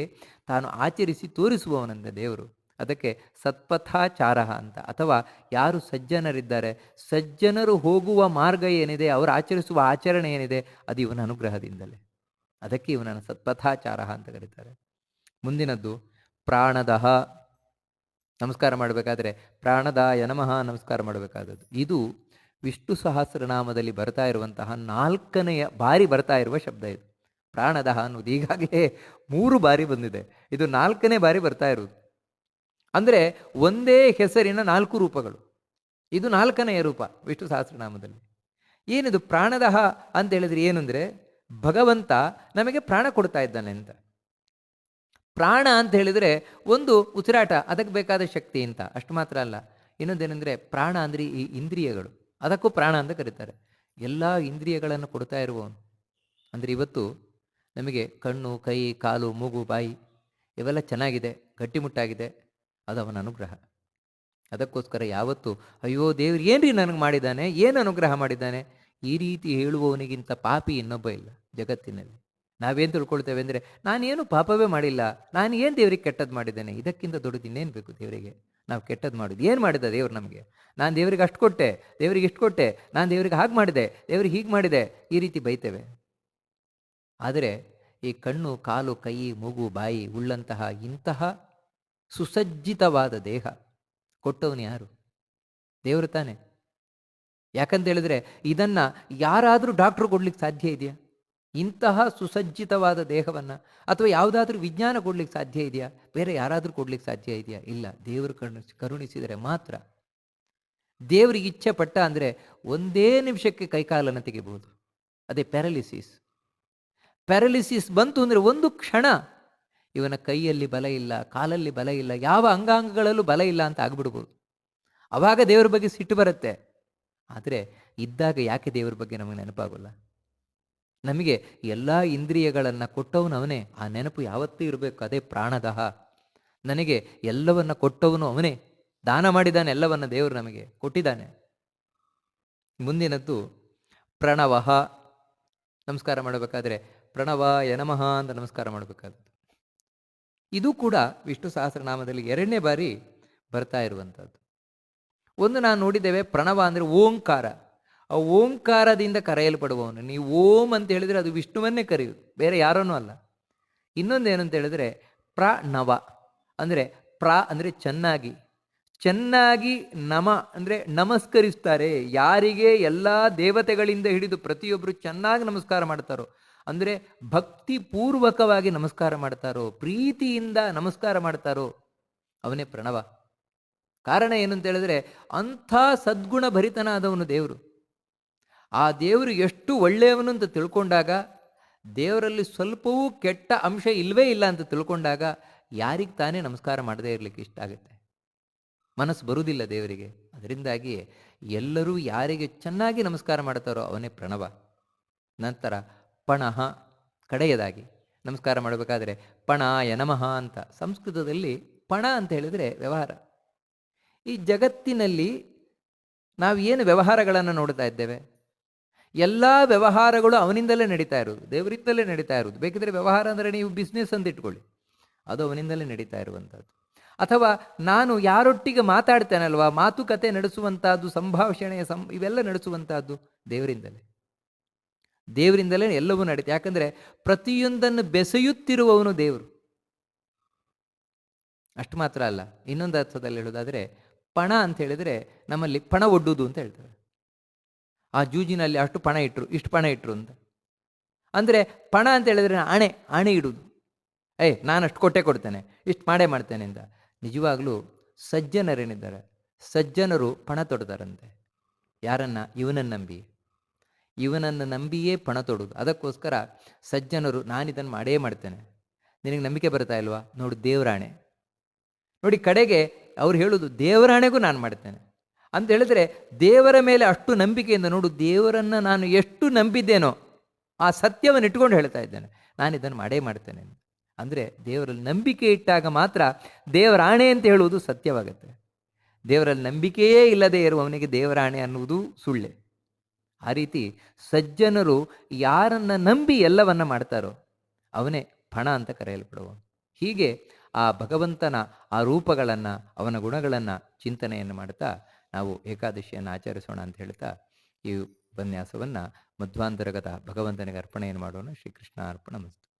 ತಾನು ಆಚರಿಸಿ ತೋರಿಸುವವನಂತೆ ದೇವರು. ಅದಕ್ಕೆ ಸತ್ಪಥಾಚಾರ ಅಂತ. ಅಥವಾ ಯಾರು ಸಜ್ಜನರಿದ್ದಾರೆ, ಸಜ್ಜನರು ಹೋಗುವ ಮಾರ್ಗ ಏನಿದೆ, ಅವರು ಆಚರಿಸುವ ಆಚರಣೆ ಏನಿದೆ, ಅದು ಇವನ ಅನುಗ್ರಹದಿಂದಲೇ. ಅದಕ್ಕೆ ಇವನನ್ನು ಸತ್ಪಥಾಚಾರ ಅಂತ ಕರೀತಾರೆ. ಮುಂದಿನದ್ದು ಪ್ರಾಣದಹ. ನಮಸ್ಕಾರ ಮಾಡಬೇಕಾದ್ರೆ ಪ್ರಾಣದಾಯ ನಮಃ ನಮಸ್ಕಾರ ಮಾಡಬೇಕಾದದ್ದು. ಇದು ವಿಷ್ಣು ಸಹಸ್ರನಾಮದಲ್ಲಿ ಬರ್ತಾ ಇರುವಂತಹ 4ನೇ ಬಾರಿ ಬರ್ತಾ ಇರುವ ಶಬ್ದ ಇದು. ಪ್ರಾಣದಹ ಅನ್ನೋದು ಈಗಾಗಲೇ 3 ಬಾರಿ ಬಂದಿದೆ, ಇದು 4ನೇ ಬಾರಿ ಬರ್ತಾ ಇರುವುದು. ಅಂದರೆ ಒಂದೇ ಹೆಸರಿನ 4 ರೂಪಗಳು. ಇದು 4ನೆಯ ರೂಪ ವಿಷ್ಣು ಸಹಸ್ರನಾಮದಲ್ಲಿ. ಏನಿದು ಪ್ರಾಣದಹ ಅಂತ ಹೇಳಿದ್ರೆ ಏನು ಅಂದರೆ, ಭಗವಂತ ನಮಗೆ ಪ್ರಾಣ ಕೊಡ್ತಾ ಇದ್ದಾನೆ ಅಂತ. ಪ್ರಾಣ ಅಂತ ಹೇಳಿದರೆ ಒಂದು ಉಸಿರಾಟ, ಅದಕ್ಕೆ ಬೇಕಾದ ಶಕ್ತಿ ಅಂತ, ಅಷ್ಟು ಮಾತ್ರ ಅಲ್ಲ. ಇನ್ನೊಂದೇನೆಂದರೆ ಪ್ರಾಣ ಅಂದರೆ ಈ ಇಂದ್ರಿಯಗಳು, ಅದಕ್ಕೂ ಪ್ರಾಣ ಅಂತ ಕರೀತಾರೆ. ಎಲ್ಲ ಇಂದ್ರಿಯಗಳನ್ನು ಕೊಡ್ತಾ ಇರುವವನು. ಅಂದರೆ ಇವತ್ತು ನಮಗೆ ಕಣ್ಣು, ಕೈ, ಕಾಲು, ಮೂಗು, ಬಾಯಿ ಇವೆಲ್ಲ ಚೆನ್ನಾಗಿದೆ, ಗಟ್ಟಿಮುಟ್ಟಾಗಿದೆ, ಅದು ಅವನ ಅನುಗ್ರಹ. ಅದಕ್ಕೋಸ್ಕರ ಯಾವತ್ತು ಅಯ್ಯೋ ದೇವ್ರು ಏನ್ರಿ ನನಗೆ ಮಾಡಿದ್ದಾನೆ, ಏನು ಅನುಗ್ರಹ ಮಾಡಿದ್ದಾನೆ, ಈ ರೀತಿ ಹೇಳುವವನಿಗಿಂತ ಪಾಪಿ ಇನ್ನೊಬ್ಬ ಇಲ್ಲ ಜಗತ್ತಿನಲ್ಲಿ. ನಾವೇನು ತಿಳ್ಕೊಳ್ತೇವೆ ಅಂದರೆ, ನಾನೇನು ಪಾಪವೇ ಮಾಡಿಲ್ಲ, ನಾನು ಏನು ದೇವರಿಗೆ ಕೆಟ್ಟದ್ದು ಮಾಡಿದ್ದೇನೆ, ಇದಕ್ಕಿಂತ ದೊಡ್ಡದು ಇನ್ನೇನು ಬೇಕು ದೇವರಿಗೆ? ನಾವು ಕೆಟ್ಟದ್ದು ಮಾಡೋದು ಏನು ಮಾಡಿದ ದೇವ್ರು ನಮಗೆ? ನಾನು ದೇವರಿಗೆ ಅಷ್ಟು ಕೊಟ್ಟೆ, ದೇವರಿಗೆ ಇಷ್ಟು ಕೊಟ್ಟೆ, ನಾನು ದೇವರಿಗೆ ಹಾಗೆ ಮಾಡಿದೆ, ದೇವರಿಗೆ ಹೀಗೆ ಮಾಡಿದೆ, ಈ ರೀತಿ ಬೈತೇವೆ. ಆದರೆ ಈ ಕಣ್ಣು, ಕಾಲು, ಕೈ, ಮೂಗು, ಬಾಯಿ ಉಳ್ಳಂತಹ ಇಂತಹ ಸುಸಜ್ಜಿತವಾದ ದೇಹ ಕೊಟ್ಟವನು ಯಾರು? ದೇವರು ತಾನೆ. ಯಾಕಂತ ಹೇಳಿದ್ರೆ ಇದನ್ನು ಯಾರಾದರೂ ಡಾಕ್ಟ್ರು ಕೊಡ್ಲಿಕ್ಕೆ ಸಾಧ್ಯ ಇದೆಯಾ? ಇಂತಹ ಸುಸಜ್ಜಿತವಾದ ದೇಹವನ್ನು ಅಥವಾ ಯಾವುದಾದ್ರೂ ವಿಜ್ಞಾನ ಕೊಡ್ಲಿಕ್ಕೆ ಸಾಧ್ಯ ಇದೆಯಾ? ಬೇರೆ ಯಾರಾದರೂ ಕೊಡ್ಲಿಕ್ಕೆ ಸಾಧ್ಯ ಇದೆಯಾ? ಇಲ್ಲ. ದೇವರು ಕರುಣಿಸಿದರೆ ಮಾತ್ರ. ದೇವರಿಗೆ ಇಚ್ಛೆ ಪಟ್ಟ ಅಂದರೆ ಒಂದೇ ನಿಮಿಷಕ್ಕೆ ಕೈಕಾಲನ್ನು ತೆಗಿಬಹುದು. ಅದೇ ಪ್ಯಾರಲಿಸಿಸ್. ಪ್ಯಾರಲಿಸಿಸ್ ಬಂತು ಅಂದರೆ ಒಂದು ಕ್ಷಣ ಇವನ ಕೈಯಲ್ಲಿ ಬಲ ಇಲ್ಲ, ಕಾಲಲ್ಲಿ ಬಲ ಇಲ್ಲ, ಯಾವ ಅಂಗಾಂಗಗಳಲ್ಲೂ ಬಲ ಇಲ್ಲ ಅಂತ ಆಗ್ಬಿಡ್ಬೋದು. ಆವಾಗ ದೇವರ ಬಗ್ಗೆ ಸಿಟ್ಟು ಬರುತ್ತೆ. ಆದರೆ ಇದ್ದಾಗ ಯಾಕೆ ದೇವರ ಬಗ್ಗೆ ನಮಗೆ ನೆನಪಾಗೋಲ್ಲ? ನಮಗೆ ಎಲ್ಲ ಇಂದ್ರಿಯಗಳನ್ನು ಕೊಟ್ಟವನು ಅವನೇ. ಆ ನೆನಪು ಯಾವತ್ತೂ ಇರಬೇಕು. ಅದೇ ಪ್ರಾಣದಹ. ನನಗೆ ಎಲ್ಲವನ್ನ ಕೊಟ್ಟವನು ಅವನೇ. ದಾನ ಮಾಡಿದ್ದಾನೆ, ಎಲ್ಲವನ್ನ ದೇವರು ನಮಗೆ ಕೊಟ್ಟಿದ್ದಾನೆ. ಮುಂದಿನದ್ದು ಪ್ರಣವಃ. ನಮಸ್ಕಾರ ಮಾಡಬೇಕಾದ್ರೆ ಪ್ರಣವಾಯ ನಮಃ ಅಂತ ನಮಸ್ಕಾರ ಮಾಡಬೇಕಾದದ್ದು. ಇದು ಕೂಡ ವಿಷ್ಣು ಸಹಸ್ರನಾಮದಲ್ಲಿ 2ನೇ ಬಾರಿ ಬರ್ತಾ ಇರುವಂಥದ್ದು. ಒಂದು ನಾನು ನೋಡಿದ್ದೇವೆ, ಪ್ರಣವ ಅಂದರೆ ಓಂಕಾರ. ಆ ಓಂಕಾರದಿಂದ ಕರೆಯಲ್ಪಡುವವನು. ನೀವು ಓಂ ಅಂತ ಹೇಳಿದರೆ ಅದು ವಿಷ್ಣುವನ್ನೇ ಕರೆಯುವುದು, ಬೇರೆ ಯಾರನ್ನೂ ಅಲ್ಲ. ಇನ್ನೊಂದೇನು ಅಂತ ಹೇಳಿದ್ರೆ ಪ್ರಣವ ಅಂದರೆ ಅಂದರೆ ಚೆನ್ನಾಗಿ, ಚೆನ್ನಾಗಿ ನಮ ಅಂದರೆ ನಮಸ್ಕರಿಸ್ತಾರೆ. ಯಾರಿಗೆ ಎಲ್ಲ ದೇವತೆಗಳಿಂದ ಹಿಡಿದು ಪ್ರತಿಯೊಬ್ಬರು ಚೆನ್ನಾಗಿ ನಮಸ್ಕಾರ ಮಾಡ್ತಾರೋ, ಅಂದರೆ ಭಕ್ತಿಪೂರ್ವಕವಾಗಿ ನಮಸ್ಕಾರ ಮಾಡ್ತಾರೋ, ಪ್ರೀತಿಯಿಂದ ನಮಸ್ಕಾರ ಮಾಡ್ತಾರೋ, ಅವನೇ ಪ್ರಣವ. ಕಾರಣ ಏನು ಅಂತ ಹೇಳಿದ್ರೆ ಅಂಥ ಸದ್ಗುಣ ಭರಿತನಾದವನು ದೇವರು. ಆ ದೇವರು ಎಷ್ಟು ಒಳ್ಳೆಯವನು ಅಂತ ತಿಳ್ಕೊಂಡಾಗ, ದೇವರಲ್ಲಿ ಸ್ವಲ್ಪವೂ ಕೆಟ್ಟ ಅಂಶ ಇಲ್ಲವೇ ಇಲ್ಲ ಅಂತ ತಿಳ್ಕೊಂಡಾಗ ಯಾರಿಗೆ ತಾನೇ ನಮಸ್ಕಾರ ಮಾಡದೇ ಇರಲಿಕ್ಕೆ ಇಷ್ಟ ಆಗುತ್ತೆ? ಮನಸ್ಸು ಬರುವುದಿಲ್ಲ ದೇವರಿಗೆ. ಅದರಿಂದಾಗಿ ಎಲ್ಲರೂ ಯಾರಿಗೆ ಚೆನ್ನಾಗಿ ನಮಸ್ಕಾರ ಮಾಡ್ತಾರೋ ಅವನೇ ಪ್ರಣವ. ನಂತರ ಪಣಃ, ಕಡೆಯದಾಗಿ ನಮಸ್ಕಾರ ಮಾಡಬೇಕಾದ್ರೆ ಪಣಾಯ ನಮಃ ಅಂತ. ಸಂಸ್ಕೃತದಲ್ಲಿ ಪಣ ಅಂತ ಹೇಳಿದರೆ ವ್ಯವಹಾರ. ಈ ಜಗತ್ತಿನಲ್ಲಿ ನಾವು ಏನು ವ್ಯವಹಾರಗಳನ್ನು ನೋಡ್ತಾ ಇದ್ದೇವೆ, ಎಲ್ಲ ವ್ಯವಹಾರಗಳು ಅವನಿಂದಲೇ ನಡೀತಾ ಇರೋದು, ದೇವರಿಂದಲೇ ನಡೀತಾ ಇರೋದು. ಬೇಕಿದ್ರೆ ವ್ಯವಹಾರ ಅಂದರೆ ನೀವು ಬಿಸ್ನೆಸ್ ಅಂತ ಇಟ್ಕೊಳ್ಳಿ, ಅದು ಅವನಿಂದಲೇ ನಡೀತಾ ಇರುವಂಥದ್ದು. ಅಥವಾ ನಾನು ಯಾರೊಟ್ಟಿಗೆ ಮಾತಾಡ್ತೇನಲ್ವಾ, ಮಾತುಕತೆ ನಡೆಸುವಂಥದ್ದು, ಸಂಭಾಷಣೆ ಇವೆಲ್ಲ ನಡೆಸುವಂಥದ್ದು ದೇವರಿಂದಲೇ. ದೇವರಿಂದಲೇ ಎಲ್ಲವೂ ನಡೀತಾ. ಯಾಕಂದರೆ ಪ್ರತಿಯೊಂದನ್ನು ಬೆಸೆಯುತ್ತಿರುವವನು ದೇವರು. ಅಷ್ಟು ಮಾತ್ರ ಅಲ್ಲ, ಇನ್ನೊಂದು ಅರ್ಥದಲ್ಲಿ ಹೇಳೋದಾದರೆ ಪಣ ಅಂತ ಹೇಳಿದರೆ ನಮ್ಮಲ್ಲಿ ಪಣ ಒಡ್ಡುವುದು ಅಂತ ಹೇಳ್ತಾರೆ. ಆ ಜೂಜಿನಲ್ಲಿ ಅಷ್ಟು ಪಣ ಇಟ್ಟರು, ಇಷ್ಟು ಪಣ ಇಟ್ಟರು ಅಂತ. ಅಂದರೆ ಪಣ ಅಂತ ಹೇಳಿದರೆ ಆಣೆ ಇಡುವುದು. ನಾನು ಅಷ್ಟು ಕೊಡ್ತೇನೆ, ಇಷ್ಟು ಮಾಡೇ ಮಾಡ್ತೇನೆ ಅಂತ. ನಿಜವಾಗಲೂ ಸಜ್ಜನರೇನಿದ್ದಾರೆ, ಸಜ್ಜನರು ಪಣ ತೊಡ್ತಾರಂತೆ. ಯಾರನ್ನ? ಇವನನ್ನು ನಂಬಿ. ಇವನನ್ನು ನಂಬಿಯೇ ಪಣ ತೊಡೋದು. ಅದಕ್ಕೋಸ್ಕರ ಸಜ್ಜನರು ನಾನಿದನ್ನು ಮಾಡೇ ಮಾಡ್ತೇನೆ, ನಿನಗೆ ನಂಬಿಕೆ ಬರ್ತಾ ಇಲ್ವಾ? ನೋಡು ದೇವರಾಣೆ. ನೋಡಿ, ಕಡೆಗೆ ಅವ್ರು ಹೇಳೋದು ದೇವರಾಣೆಗೂ ನಾನು ಮಾಡ್ತೇನೆ ಅಂತ ಹೇಳಿದ್ರೆ ದೇವರ ಮೇಲೆ ಅಷ್ಟು ನಂಬಿಕೆಯಿಂದ, ನೋಡು ದೇವರನ್ನು ನಾನು ಎಷ್ಟು ನಂಬಿದ್ದೇನೋ ಆ ಸತ್ಯವನ್ನು ಇಟ್ಕೊಂಡು ಹೇಳ್ತಾ ಇದ್ದೇನೆ, ನಾನು ಇದನ್ನು ಮಾಡೇ ಮಾಡ್ತೇನೆ. ಅಂದರೆ ದೇವರಲ್ಲಿ ನಂಬಿಕೆ ಇಟ್ಟಾಗ ಮಾತ್ರ ದೇವರಾಣೆ ಅಂತ ಹೇಳುವುದು ಸತ್ಯವಾಗುತ್ತೆ. ದೇವರಲ್ಲಿ ನಂಬಿಕೆಯೇ ಇಲ್ಲದೆ ಇರುವವನಿಗೆ ದೇವರಾಣೆ ಅನ್ನುವುದು ಸುಳ್ಳೆ. ಆ ರೀತಿ ಸಜ್ಜನರು ಯಾರನ್ನು ನಂಬಿ ಎಲ್ಲವನ್ನ ಮಾಡ್ತಾರೋ ಅವನೇ ಫಣ ಅಂತ ಕರೆಯಲ್ಪಡುವ. ಹೀಗೆ ಆ ಭಗವಂತನ ಆ ರೂಪಗಳನ್ನು, ಅವನ ಗುಣಗಳನ್ನು ಚಿಂತನೆಯನ್ನು ಮಾಡ್ತಾ ನಾವು ಏಕಾದಶಿಯನ್ನು ಆಚರಿಸೋಣ ಅಂತ ಹೇಳ್ತಾ ಈ ಉಪನ್ಯಾಸವನ್ನು ಮಧ್ವಾಂತರಗತ ಭಗವಂತನಿಗೆ ಅರ್ಪಣೆಯನ್ನು ಮಾಡೋಣ. ಶ್ರೀಕೃಷ್ಣ ಅರ್ಪಣಮಸ್ತು.